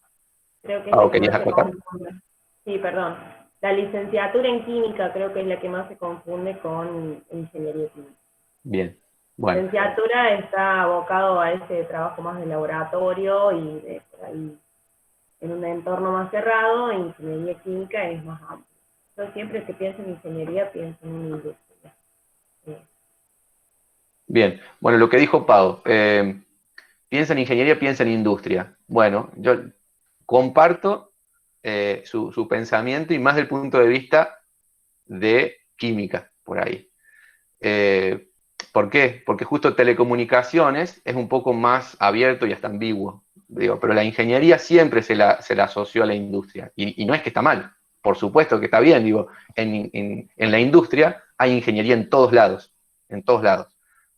creo que es Pau, la que ¿querías más se acotar? confunde. Sí, perdón. La licenciatura en química creo que es la que más se confunde con ingeniería química. Bien, bueno, Licenciatura está abocado a ese trabajo más de laboratorio y de por ahí en un entorno más cerrado, e ingeniería química es más amplio. Yo siempre que pienso en ingeniería pienso en una industria. bien. Bueno, lo que dijo Pau, piensa en ingeniería, piensa en industria. Bueno, yo comparto su pensamiento y más del punto de vista de química, por ahí. Eh, ¿Por qué? Porque justo telecomunicaciones es un poco más abierto y hasta ambiguo. Digo, pero la ingeniería siempre se la asoció a la industria. Y no es que está mal, por supuesto que está bien. Digo, en la industria hay ingeniería en todos lados, en todos lados.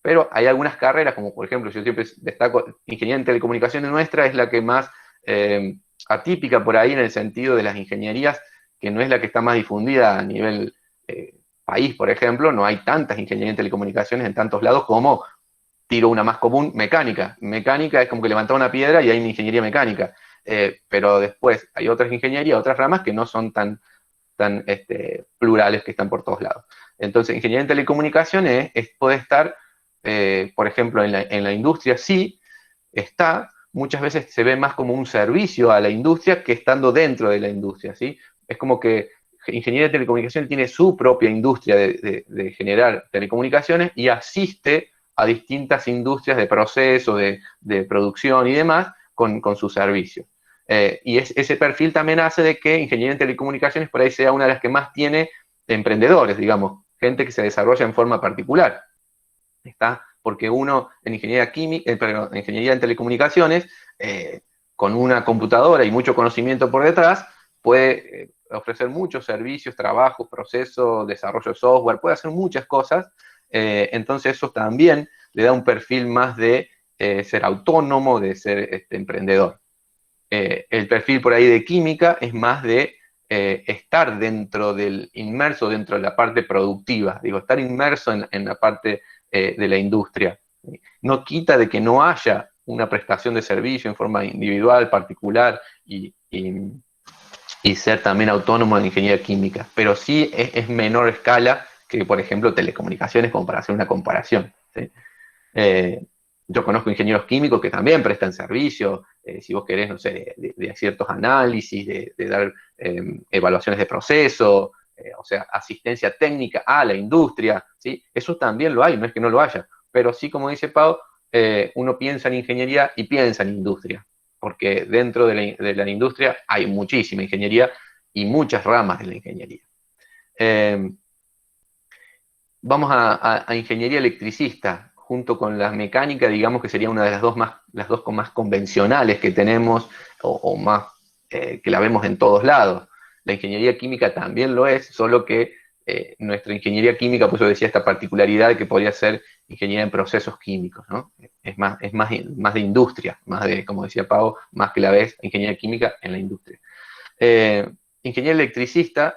Pero hay algunas carreras, como por ejemplo, yo siempre destaco, ingeniería en telecomunicaciones nuestra es la que más atípica por ahí en el sentido de las ingenierías, que no es la que está más difundida a nivel país, por ejemplo, no hay tantas ingenierías en telecomunicaciones en tantos lados como, tiro una más común, mecánica. Mecánica es como que levantar una piedra y hay una ingeniería mecánica. Pero después hay otras ingenierías, otras ramas que no son tan plurales, que están por todos lados. Entonces, ingeniería en telecomunicaciones puede estar, por ejemplo, en la industria, sí, está, muchas veces se ve más como un servicio a la industria que estando dentro de la industria, ¿sí? Es como que ingeniería de telecomunicaciones tiene su propia industria de generar telecomunicaciones y asiste a distintas industrias de proceso, de producción y demás con su servicio. Y ese perfil también hace de que ingeniería en telecomunicaciones por ahí sea una de las que más tiene emprendedores, digamos, gente que se desarrolla en forma particular. ¿Está? Porque uno en ingeniería química, perdón, en ingeniería en telecomunicaciones, con una computadora y mucho conocimiento por detrás, puede ofrecer muchos servicios, trabajos, procesos, desarrollo de software, puede hacer muchas cosas. Entonces eso también le da un perfil más de ser autónomo, de ser emprendedor. El perfil por ahí de química es más de estar inmerso dentro de la parte productiva, digo, estar inmerso en la parte de la industria. No quita de que no haya una prestación de servicio en forma individual, particular y ser también autónomo en ingeniería química, pero sí es menor escala que, por ejemplo, telecomunicaciones, como para hacer una comparación, ¿sí? Eh, yo conozco ingenieros químicos que también prestan servicio, si vos querés, no sé, de ciertos análisis, de dar evaluaciones de proceso, o sea, asistencia técnica a la industria, ¿sí? Eso también lo hay, no es que no lo haya, pero sí, como dice Pau, uno piensa en ingeniería y piensa en industria, porque dentro de la industria hay muchísima ingeniería y muchas ramas de la ingeniería. Eh, Vamos a ingeniería electricista, junto con la mecánica, digamos que sería una de las dos más convencionales que tenemos, o más que la vemos en todos lados. La ingeniería química también lo es, solo que nuestra ingeniería química, pues yo decía esta particularidad de que podría ser ingeniería en procesos químicos, ¿no? Más de industria, más de, como decía Pau, más que la vez ingeniería química en la industria. Ingeniería electricista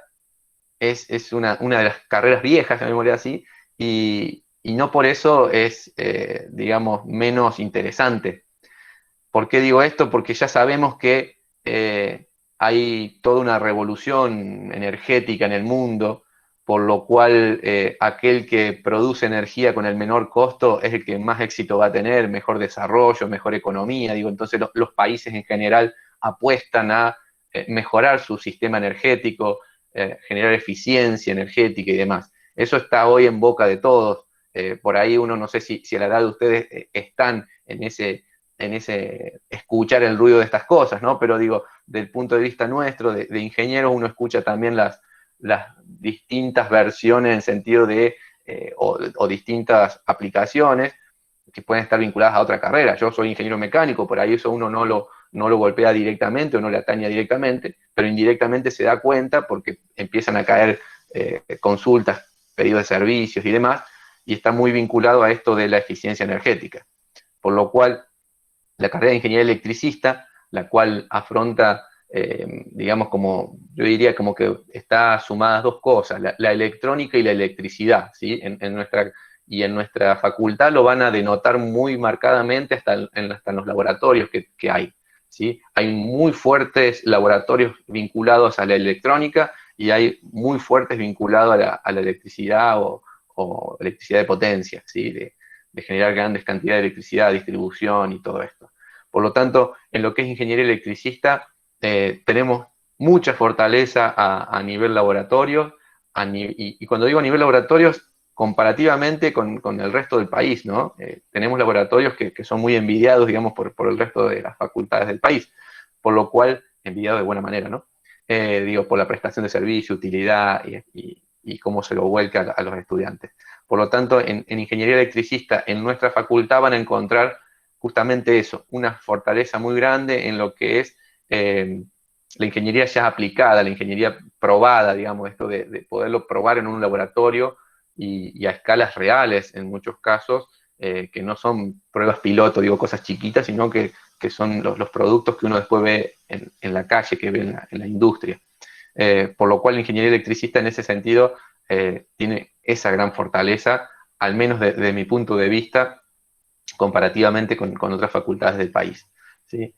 es una de las carreras viejas, llamémosle así, y no por eso es, digamos, menos interesante. ¿Por qué digo esto? Porque ya sabemos que hay toda una revolución energética en el mundo por lo cual aquel que produce energía con el menor costo es el que más éxito va a tener, mejor desarrollo, mejor economía, digo, entonces los países en general apuestan a mejorar su sistema energético, generar eficiencia energética y demás. Eso está hoy en boca de todos. Por ahí uno, no sé si a la edad de ustedes están en ese escuchar el ruido de estas cosas, ¿no? Pero digo, del punto de vista nuestro, de ingenieros, uno escucha también las distintas versiones en sentido de, o distintas aplicaciones que pueden estar vinculadas a otra carrera. Yo soy ingeniero mecánico, por ahí eso uno no lo golpea directamente o no le atañe directamente, pero indirectamente se da cuenta porque empiezan a caer consultas, pedidos de servicios y demás, y está muy vinculado a esto de la eficiencia energética. Por lo cual, la carrera de ingeniería electricista, la cual afronta, digamos, como yo diría como que está sumadas dos cosas, la electrónica y la electricidad, ¿sí? En nuestra facultad lo van a denotar muy marcadamente hasta en los laboratorios que hay, ¿sí? Hay muy fuertes laboratorios vinculados a la electrónica y hay muy fuertes vinculados a la electricidad o electricidad de potencia, ¿sí? De generar grandes cantidades de electricidad, distribución y todo esto. Por lo tanto, en lo que es ingeniería electricista, tenemos mucha fortaleza a nivel laboratorio, y cuando digo a nivel laboratorio, comparativamente con el resto del país, ¿no? Tenemos laboratorios que son muy envidiados, digamos, por el resto de las facultades del país, por lo cual, envidiados de buena manera, ¿no? Digo, por la prestación de servicio, utilidad y cómo se lo vuelca a los estudiantes. Por lo tanto, en ingeniería electricista, en nuestra facultad van a encontrar justamente eso, una fortaleza muy grande en lo que es la ingeniería ya aplicada, la ingeniería probada, digamos, esto de poderlo probar en un laboratorio y a escalas reales en muchos casos, que no son pruebas piloto, digo, cosas chiquitas, sino que son los productos que uno después ve en la calle, que ve en la industria. Por lo cual la ingeniería electricista en ese sentido tiene esa gran fortaleza, al menos de mi punto de vista, comparativamente con otras facultades del país, ¿sí?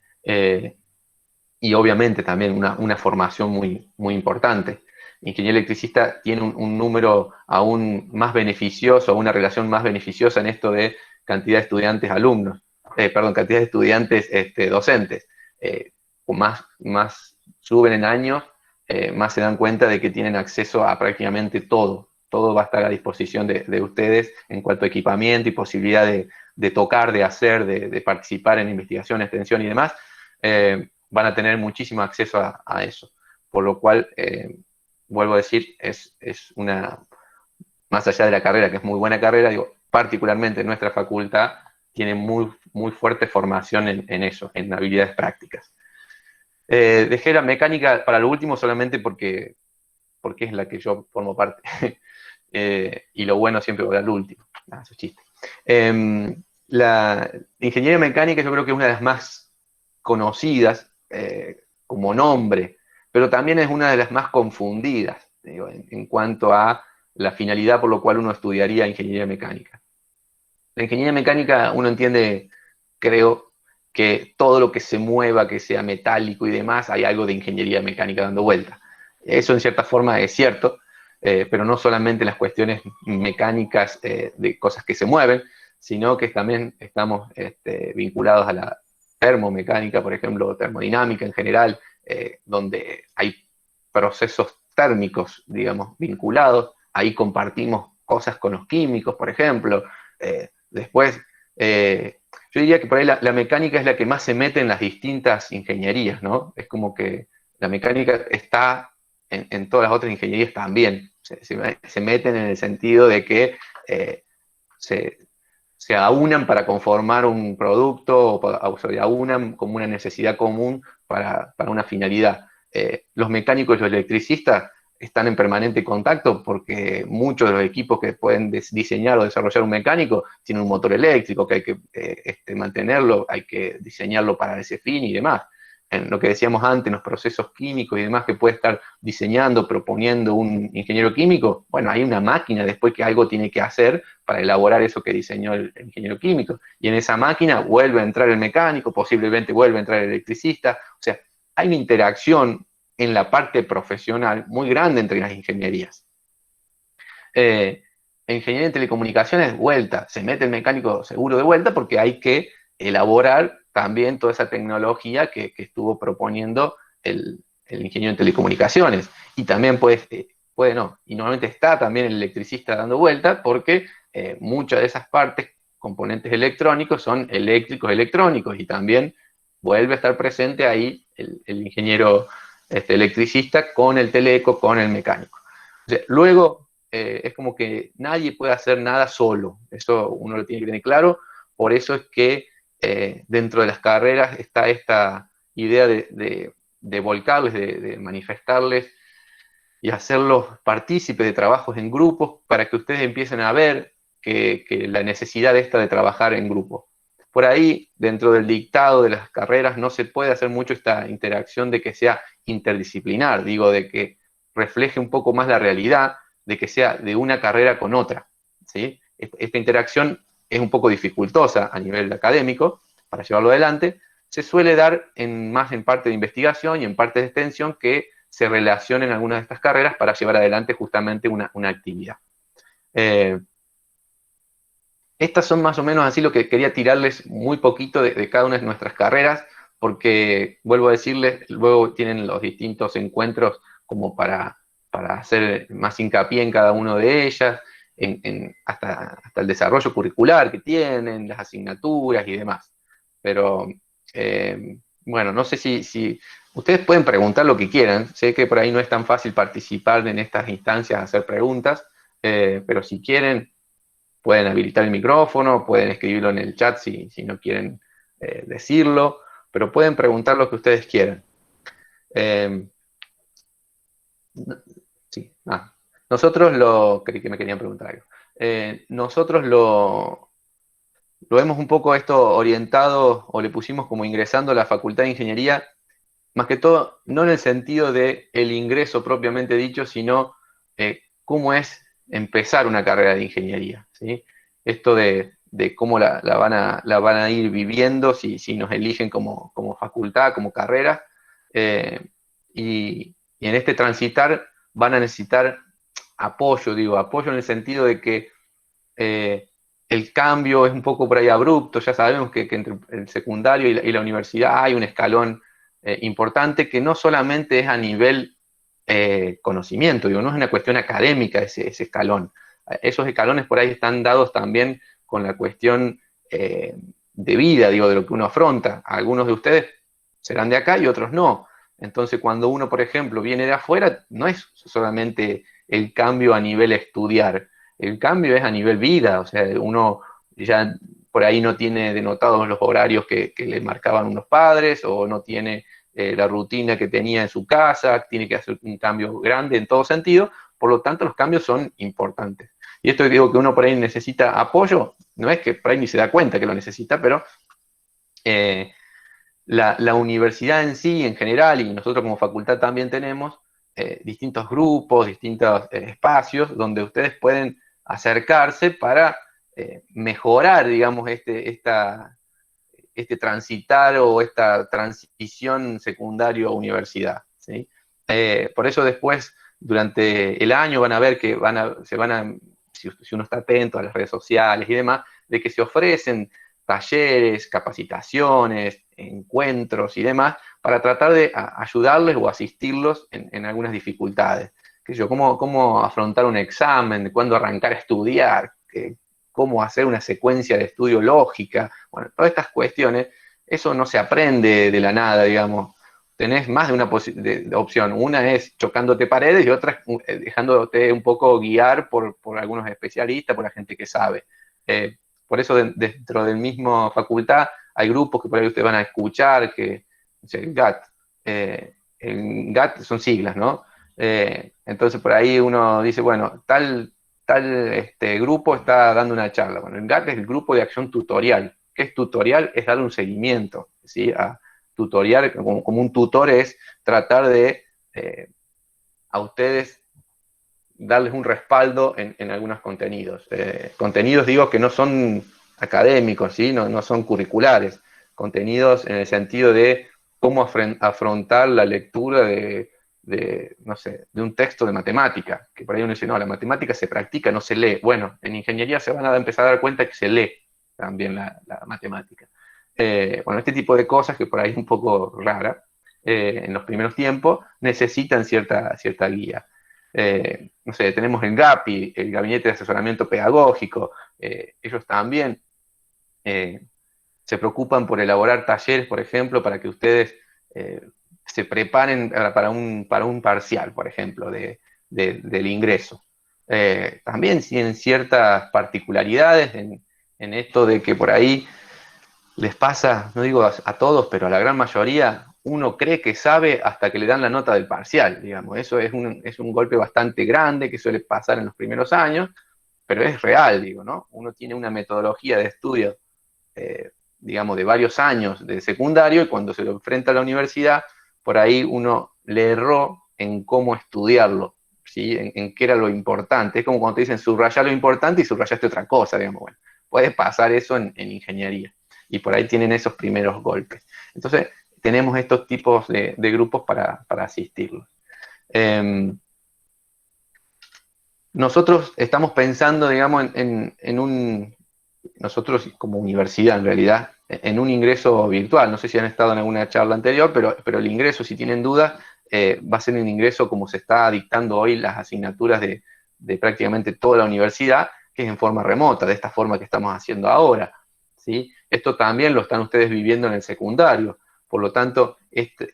Y obviamente también una formación muy importante. Ingeniería electricista tiene un número aún más beneficioso, una relación más beneficiosa en esto de cantidad de estudiantes alumnos, cantidad de estudiantes docentes. Más suben en años, más se dan cuenta de que tienen acceso a prácticamente todo. Todo va a estar a disposición de ustedes en cuanto a equipamiento y posibilidad de tocar, de hacer, de participar en investigación, extensión y demás. Van a tener muchísimo acceso a eso. Por lo cual, vuelvo a decir, es una, más allá de la carrera, que es muy buena carrera, digo, particularmente nuestra facultad tiene muy fuerte formación en eso, en habilidades prácticas. Dejé la mecánica para lo último solamente porque es la que yo formo parte. Y lo bueno siempre va al último. Eso es chiste. La ingeniería mecánica yo creo que es una de las más conocidas como nombre, pero también es una de las más confundidas, digo, en cuanto a la finalidad por lo cual uno estudiaría ingeniería mecánica. La ingeniería mecánica uno entiende, creo, que todo lo que se mueva, que sea metálico y demás, hay algo de ingeniería mecánica dando vuelta. Eso en cierta forma es cierto, pero no solamente las cuestiones mecánicas de cosas que se mueven, sino que también estamos vinculados a la termomecánica, por ejemplo, termodinámica en general, donde hay procesos térmicos, digamos, vinculados. Ahí compartimos cosas con los químicos, por ejemplo. Después, yo diría que por ahí la mecánica es la que más se mete en las distintas ingenierías, ¿no? Es como que la mecánica está en todas las otras ingenierías también. Se meten en el sentido de que se aunan para conformar un producto o se aunan como una necesidad común para una finalidad. Los mecánicos y los electricistas están en permanente contacto porque muchos de los equipos que pueden diseñar o desarrollar un mecánico tienen un motor eléctrico que hay que mantenerlo, hay que diseñarlo para ese fin y demás. En lo que decíamos antes, los procesos químicos y demás que puede estar diseñando, proponiendo un ingeniero químico, bueno, hay una máquina después que algo tiene que hacer para elaborar eso que diseñó el ingeniero químico. Y en esa máquina vuelve a entrar el mecánico, posiblemente vuelve a entrar el electricista. O sea, hay una interacción en la parte profesional muy grande entre las ingenierías. Ingeniería en telecomunicaciones, vuelta, se mete el mecánico seguro de vuelta porque hay que elaborar también toda esa tecnología que estuvo proponiendo el ingeniero en telecomunicaciones. Y también puede no, y normalmente está también el electricista dando vuelta porque muchas de esas partes, componentes electrónicos, son eléctricos electrónicos y también vuelve a estar presente ahí el ingeniero electricista con el teleco, con el mecánico. O sea, luego es como que nadie puede hacer nada solo, eso uno lo tiene que tener claro, por eso es que dentro de las carreras está esta idea de volcarles, de manifestarles y hacerlos partícipes de trabajos en grupos para que ustedes empiecen a ver que la necesidad esta de trabajar en grupo. Por ahí, dentro del dictado de las carreras, no se puede hacer mucho esta interacción de que sea interdisciplinar, digo, de que refleje un poco más la realidad, de que sea de una carrera con otra, ¿sí? Esta interacción es un poco dificultosa a nivel académico para llevarlo adelante, se suele dar más en parte de investigación y en parte de extensión que se relacionen algunas de estas carreras para llevar adelante justamente una actividad. Estas son más o menos así lo que quería tirarles muy poquito de cada una de nuestras carreras, porque, vuelvo a decirles, luego tienen los distintos encuentros como para hacer más hincapié en cada una de ellas, hasta el desarrollo curricular que tienen, las asignaturas y demás. Pero, bueno, no sé si ustedes pueden preguntar lo que quieran. Sé que por ahí no es tan fácil participar en estas instancias, hacer preguntas, pero si quieren, pueden habilitar el micrófono, pueden escribirlo en el chat si no quieren decirlo, pero pueden preguntar lo que ustedes quieran. Sí, nosotros creí que me querían preguntar algo. Nosotros lo hemos un poco esto orientado, o le pusimos como ingresando a la Facultad de Ingeniería, más que todo, no en el sentido de el ingreso propiamente dicho, sino cómo es empezar una carrera de ingeniería, ¿sí? Esto de cómo la van a ir viviendo si nos eligen como facultad, como carrera, y en este transitar van a necesitar apoyo, digo, apoyo en el sentido de que el cambio es un poco por ahí abrupto, ya sabemos que entre el secundario y la universidad hay un escalón importante que no solamente es a nivel conocimiento, digo, no es una cuestión académica ese escalón. Esos escalones por ahí están dados también con la cuestión de vida, digo, de lo que uno afronta. Algunos de ustedes serán de acá y otros no. Entonces, cuando uno, por ejemplo, viene de afuera, no es solamente el cambio a nivel estudiar, el cambio es a nivel vida, o sea, uno ya por ahí no tiene denotados los horarios que le marcaban unos padres, o no tiene la rutina que tenía en su casa, tiene que hacer un cambio grande en todo sentido, por lo tanto los cambios son importantes. Y esto digo que uno por ahí necesita apoyo, no es que por ahí ni se da cuenta que lo necesita, pero la universidad en sí, en general, y nosotros como facultad también tenemos distintos grupos, distintos espacios donde ustedes pueden acercarse para mejorar, digamos, este transitar o esta transición secundario-universidad, ¿sí? Por eso después, durante el año, van a ver que si uno está atento a las redes sociales y demás, de que se ofrecen talleres, capacitaciones, encuentros y demás, para tratar de ayudarles o asistirlos en algunas dificultades. Cómo afrontar un examen, cuándo arrancar a estudiar, cómo hacer una secuencia de estudio lógica, bueno, todas estas cuestiones, eso no se aprende de la nada, digamos. Tenés más de una opción. Una es chocándote paredes y otra es dejándote un poco guiar por algunos especialistas, por la gente que sabe. Por eso dentro del mismo facultad hay grupos que por ahí ustedes van a escuchar, que el GAT. El GAT son siglas, ¿no? Entonces por ahí uno dice, bueno, tal grupo está dando una charla. Bueno, el GAT es el Grupo de Acción Tutorial. ¿Qué es tutorial? Es dar un seguimiento, ¿sí? A tutorial, como un tutor es tratar de a ustedes darles un respaldo en algunos contenidos. Contenidos, digo, que no son académicos, ¿sí? No son curriculares. Contenidos en el sentido de cómo afrontar la lectura de no sé, de un texto de matemática, que por ahí uno dice, no, la matemática se practica, no se lee. Bueno, en ingeniería se van a empezar a dar cuenta que se lee también la matemática. Bueno, este tipo de cosas que por ahí es un poco rara, en los primeros tiempos, necesitan cierta guía. No sé, tenemos el GAPI, el Gabinete de Asesoramiento Pedagógico, ellos también se preocupan por elaborar talleres, por ejemplo, para que ustedes se preparen para un parcial, por ejemplo, del ingreso. También tienen ciertas particularidades en esto de que por ahí les pasa, no digo a todos, pero a la gran mayoría, uno cree que sabe hasta que le dan la nota del parcial, digamos. Eso es un golpe bastante grande que suele pasar en los primeros años, pero es real, digo, ¿no? Uno tiene una metodología de estudio, digamos, de varios años de secundario, y cuando se lo enfrenta a la universidad, por ahí uno le erró en cómo estudiarlo, ¿sí? En qué era lo importante. Es como cuando te dicen subrayar lo importante y subrayaste otra cosa, digamos. Bueno, puede pasar eso en ingeniería, y por ahí tienen esos primeros golpes. Entonces, tenemos estos tipos de grupos para asistirlos. Nosotros estamos pensando, digamos, nosotros como universidad en realidad, en un ingreso virtual. No sé si han estado en alguna charla anterior, pero el ingreso, si tienen dudas, va a ser un ingreso como se está dictando hoy las asignaturas de prácticamente toda la universidad, que es en forma remota, de esta forma que estamos haciendo ahora, ¿sí? Esto también lo están ustedes viviendo en el secundario, por lo tanto,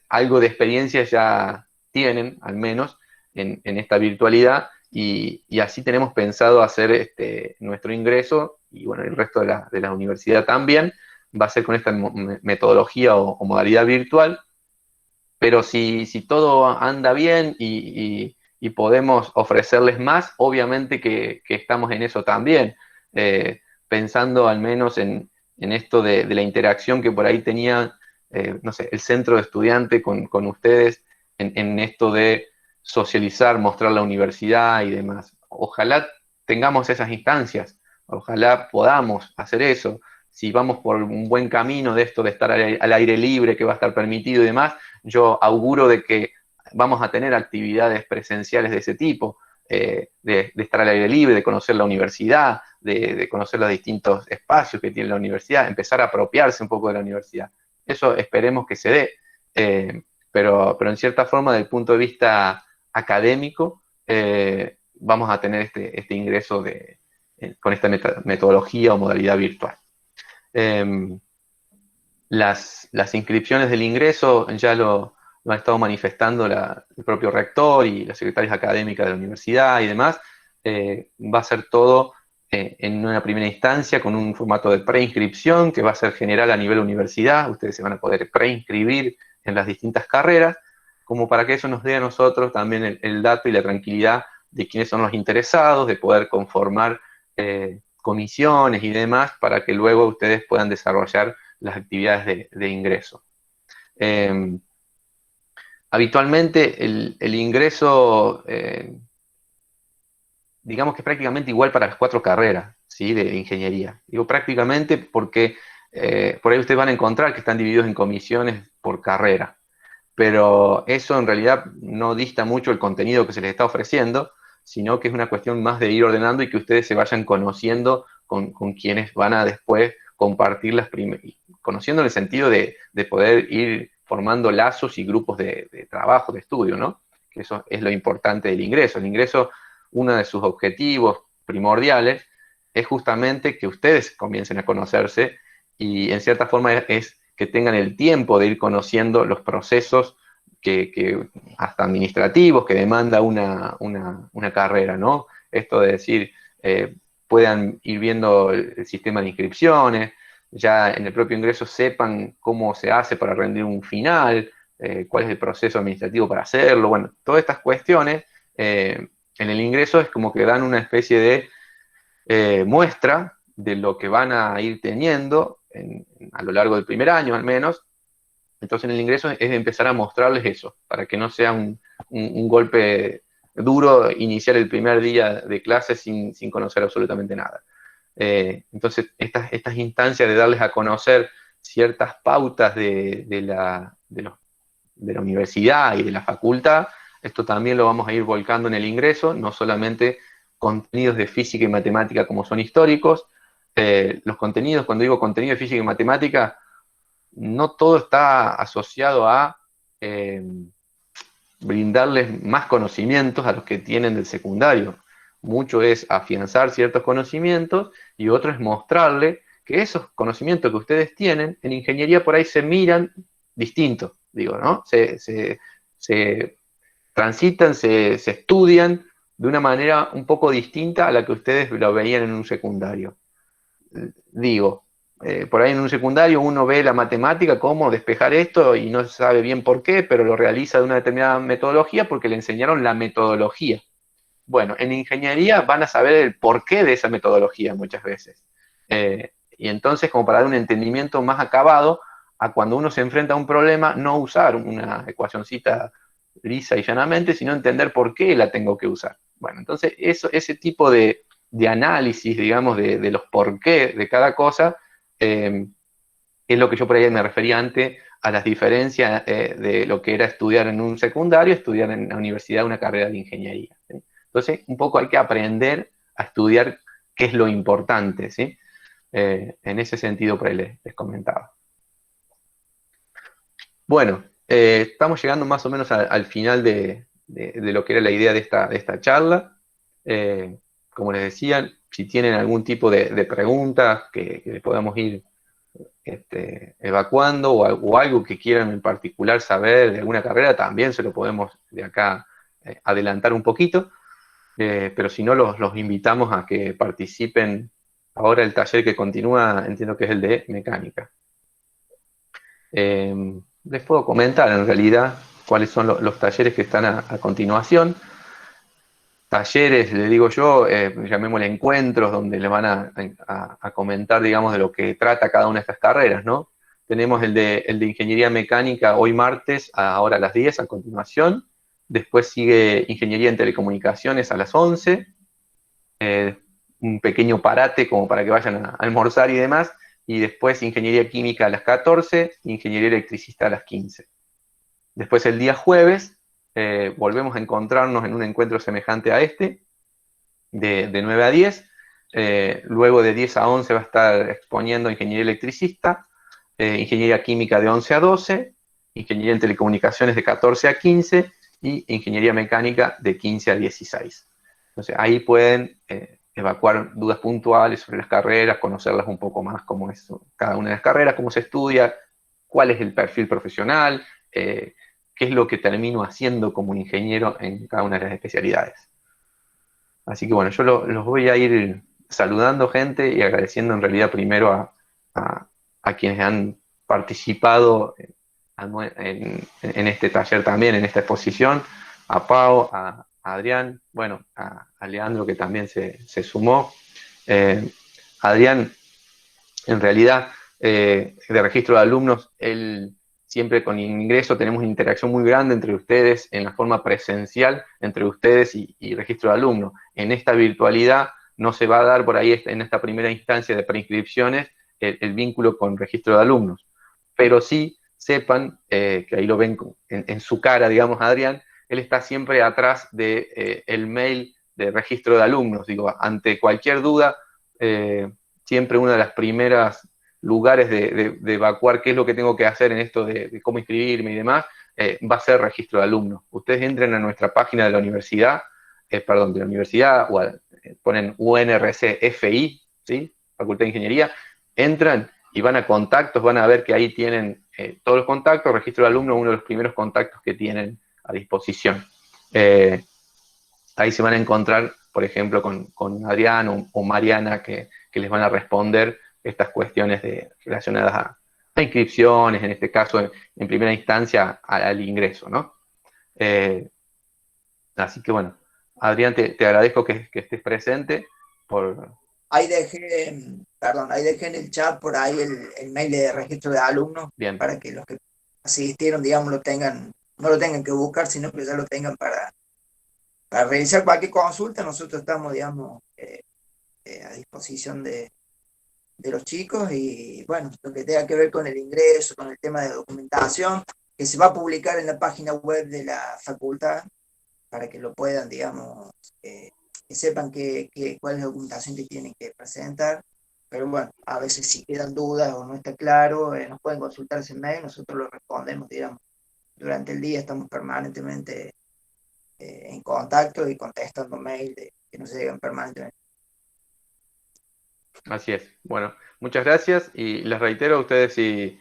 algo de experiencia ya tienen, al menos, en esta virtualidad, y así tenemos pensado hacer nuestro ingreso, y bueno, el resto de la universidad también, va a ser con esta metodología o modalidad virtual, pero si todo anda bien y podemos ofrecerles más, obviamente que estamos en eso también, pensando al menos en esto de la interacción que por ahí tenía, no sé, el centro de estudiante con ustedes, en esto de socializar, mostrar la universidad y demás. Ojalá tengamos esas instancias, ojalá podamos hacer eso. Si vamos por un buen camino de esto de estar al aire libre, que va a estar permitido y demás, yo auguro de que vamos a tener actividades presenciales de ese tipo, de estar al aire libre, de conocer la universidad, de conocer los distintos espacios que tiene la universidad, empezar a apropiarse un poco de la universidad. Eso esperemos que se dé, pero en cierta forma, desde el punto de vista académico, vamos a tener este ingreso con esta metodología o modalidad virtual. Las inscripciones del ingreso ya lo han estado manifestando el propio rector y las secretarias académicas de la universidad y demás. Va a ser todo en una primera instancia con un formato de preinscripción que va a ser general a nivel universidad. Ustedes se van a poder preinscribir en las distintas carreras, como para que eso nos dé a nosotros también el dato y la tranquilidad de quiénes son los interesados, de poder conformar comisiones y demás, para que luego ustedes puedan desarrollar las actividades de ingreso. Habitualmente el ingreso, digamos que es prácticamente igual para las 4 carreras, ¿sí?, de ingeniería. Digo prácticamente porque por ahí ustedes van a encontrar que están divididos en comisiones por carrera, pero eso en realidad no dista mucho el contenido que se les está ofreciendo, sino que es una cuestión más de ir ordenando y que ustedes se vayan conociendo con quienes van a después compartir conociendo en el sentido de poder ir formando lazos y grupos de trabajo, de estudio, ¿no? Que eso es lo importante del ingreso. El ingreso, uno de sus objetivos primordiales es justamente que ustedes comiencen a conocerse, y en cierta forma es que tengan el tiempo de ir conociendo los procesos que hasta administrativos que demanda una carrera, ¿no? Esto de decir, puedan ir viendo el sistema de inscripciones, ya en el propio ingreso sepan cómo se hace para rendir un final, cuál es el proceso administrativo para hacerlo. Bueno, todas estas cuestiones en el ingreso es como que dan una especie de muestra de lo que van a ir teniendo a lo largo del primer año al menos. Entonces en el ingreso es empezar a mostrarles eso, para que no sea un golpe duro iniciar el primer día de clase sin conocer absolutamente nada. Entonces estas instancias de darles a conocer ciertas pautas de la universidad y de la facultad Esto también lo vamos a ir volcando en el ingreso, no solamente contenidos de física y matemática como son históricos. Los contenidos, cuando digo contenido de física y matemática, no todo está asociado a brindarles más conocimientos a los que tienen del secundario. Mucho es afianzar ciertos conocimientos y otro es mostrarle que esos conocimientos que ustedes tienen en ingeniería por ahí se miran distintos, digo, ¿no? Se transitan, se estudian de una manera un poco distinta a la que ustedes lo veían en un secundario. Digo, por ahí en un secundario uno ve la matemática, cómo despejar esto y no sabe bien por qué, pero lo realiza de una determinada metodología porque le enseñaron la metodología. Bueno, en ingeniería van a saber el porqué de esa metodología muchas veces. Y entonces, como para dar un entendimiento más acabado, a cuando uno se enfrenta a un problema, no usar una ecuacioncita lisa y llanamente, sino entender por qué la tengo que usar. Bueno, entonces ese tipo de análisis, digamos, de los por qué de cada cosa, es lo que yo por ahí me refería antes a las diferencias de lo que era estudiar en un secundario, estudiar en la universidad una carrera de ingeniería, ¿sí? Entonces, un poco hay que aprender a estudiar qué es lo importante, ¿sí? En ese sentido, por ahí les comentaba. Bueno, estamos llegando más o menos al final de lo que era la idea de esta charla. Como les decía, si tienen algún tipo de preguntas que podamos ir evacuando o algo que quieran en particular saber de alguna carrera, también se lo podemos de acá adelantar un poquito. Pero si no, los invitamos a que participen. Ahora el taller que continúa, entiendo que es el de mecánica. Les puedo comentar en realidad cuáles son los talleres que están a continuación. Talleres, le digo yo, llamémosle encuentros, donde le van a comentar, digamos, de lo que trata cada una de estas carreras, ¿no? Tenemos el de Ingeniería Mecánica hoy martes, ahora a las 10, a continuación. Después sigue Ingeniería en Telecomunicaciones a las 11. Un pequeño parate como para que vayan a almorzar y demás. Y después Ingeniería Química a las 14, Ingeniería Electricista a las 15. Después el día jueves volvemos a encontrarnos en un encuentro semejante a este, de 9 a 10. Luego de 10 a 11 va a estar exponiendo Ingeniería Electricista, Ingeniería Química de 11 a 12, Ingeniería en Telecomunicaciones de 14 a 15 y Ingeniería Mecánica de 15 a 16. Entonces ahí pueden evacuar dudas puntuales sobre las carreras, conocerlas un poco más, cómo es cada una de las carreras, cómo se estudia, cuál es el perfil profesional, qué es lo que termino haciendo como ingeniero en cada una de las especialidades. Así que bueno, yo los voy a ir saludando, gente, y agradeciendo en realidad primero a quienes han participado en este taller también, en esta exposición, a Pau, a Adrián, bueno, a Leandro, que también se sumó. Adrián, en realidad, de registro de alumnos, él siempre con ingreso tenemos una interacción muy grande entre ustedes en la forma presencial, entre ustedes y registro de alumnos. En esta virtualidad no se va a dar por ahí en esta primera instancia de preinscripciones el vínculo con registro de alumnos, pero sí sepan, que ahí lo ven en su cara, digamos, Adrián, él está siempre atrás del mail de registro de alumnos. Digo, ante cualquier duda, siempre una de las primeras lugares de evacuar qué es lo que tengo que hacer en esto de cómo inscribirme y demás, va a ser registro de alumnos. Ustedes entren a nuestra página de la universidad, o ponen UNRC-FI, ¿sí? Facultad de Ingeniería, entran y van a contactos, van a ver que ahí tienen todos los contactos. Registro de alumnos, uno de los primeros contactos que tienen a disposición. Ahí se van a encontrar, por ejemplo, con Adrián o Mariana, que les van a responder estas cuestiones relacionadas a inscripciones, en este caso, en primera instancia, al ingreso, ¿no? Así que bueno, Adrián, te agradezco que estés presente. Ahí dejé en el chat por ahí el mail de registro de alumnos. Bien. Para que los que asistieron, digamos, no lo tengan que buscar, sino que ya lo tengan para realizar cualquier consulta. Nosotros estamos, digamos, a disposición de los chicos, y bueno, lo que tenga que ver con el ingreso, con el tema de documentación, que se va a publicar en la página web de la facultad, para que lo puedan, digamos, que sepan cuál es la documentación que tienen que presentar. Pero bueno, a veces si quedan dudas o no está claro, nos pueden consultar ese mail, nosotros lo respondemos, digamos, durante el día estamos permanentemente en contacto y contestando mail que nos llegan permanentemente. Así es. Bueno, muchas gracias y les reitero a ustedes si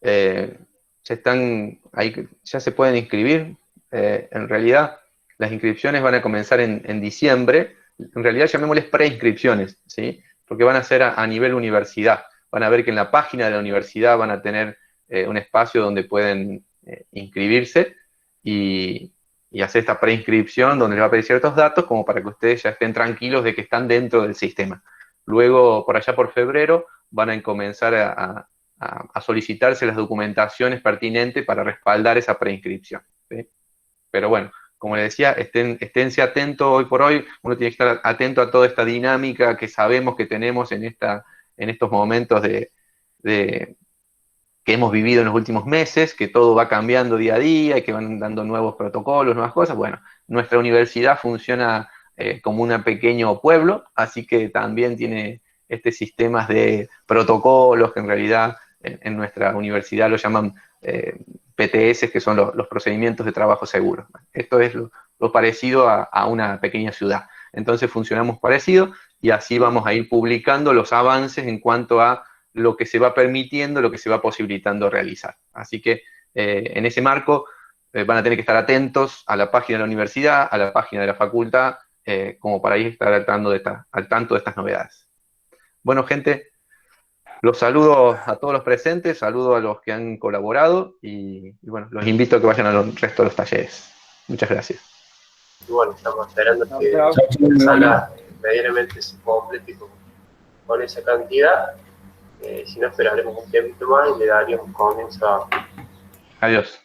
ya están ahí, ya se pueden inscribir. En realidad, las inscripciones van a comenzar en diciembre. En realidad, llamémosles preinscripciones, ¿sí? Porque van a ser a nivel universidad. Van a ver que en la página de la universidad van a tener un espacio donde pueden inscribirse y hacer esta preinscripción donde les va a pedir ciertos datos como para que ustedes ya estén tranquilos de que están dentro del sistema. Luego, por allá por febrero, van a comenzar a solicitarse las documentaciones pertinentes para respaldar esa preinscripción, ¿sí? Pero bueno, como les decía, esténse atentos hoy por hoy, uno tiene que estar atento a toda esta dinámica que sabemos que tenemos en estos momentos que hemos vivido en los últimos meses, que todo va cambiando día a día y que van dando nuevos protocolos, nuevas cosas. Bueno, nuestra universidad funciona como un pequeño pueblo, así que también tiene sistemas de protocolos que en realidad en nuestra universidad lo llaman PTS, que son los procedimientos de trabajo seguro. Esto es lo parecido a una pequeña ciudad. Entonces funcionamos parecido y así vamos a ir publicando los avances en cuanto a lo que se va permitiendo, lo que se va posibilitando realizar. Así que en ese marco van a tener que estar atentos a la página de la universidad, a la página de la facultad, como para ir estar al tanto de estas novedades. Bueno, gente, los saludo a todos los presentes, saludo a los que han colaborado y bueno, los invito a que vayan al resto de los talleres. Muchas gracias. Y bueno, estamos esperando que la sala medianamente se complete con esa cantidad. Si no, esperaremos un tiempo más y le daríamos comienzo a... Adiós.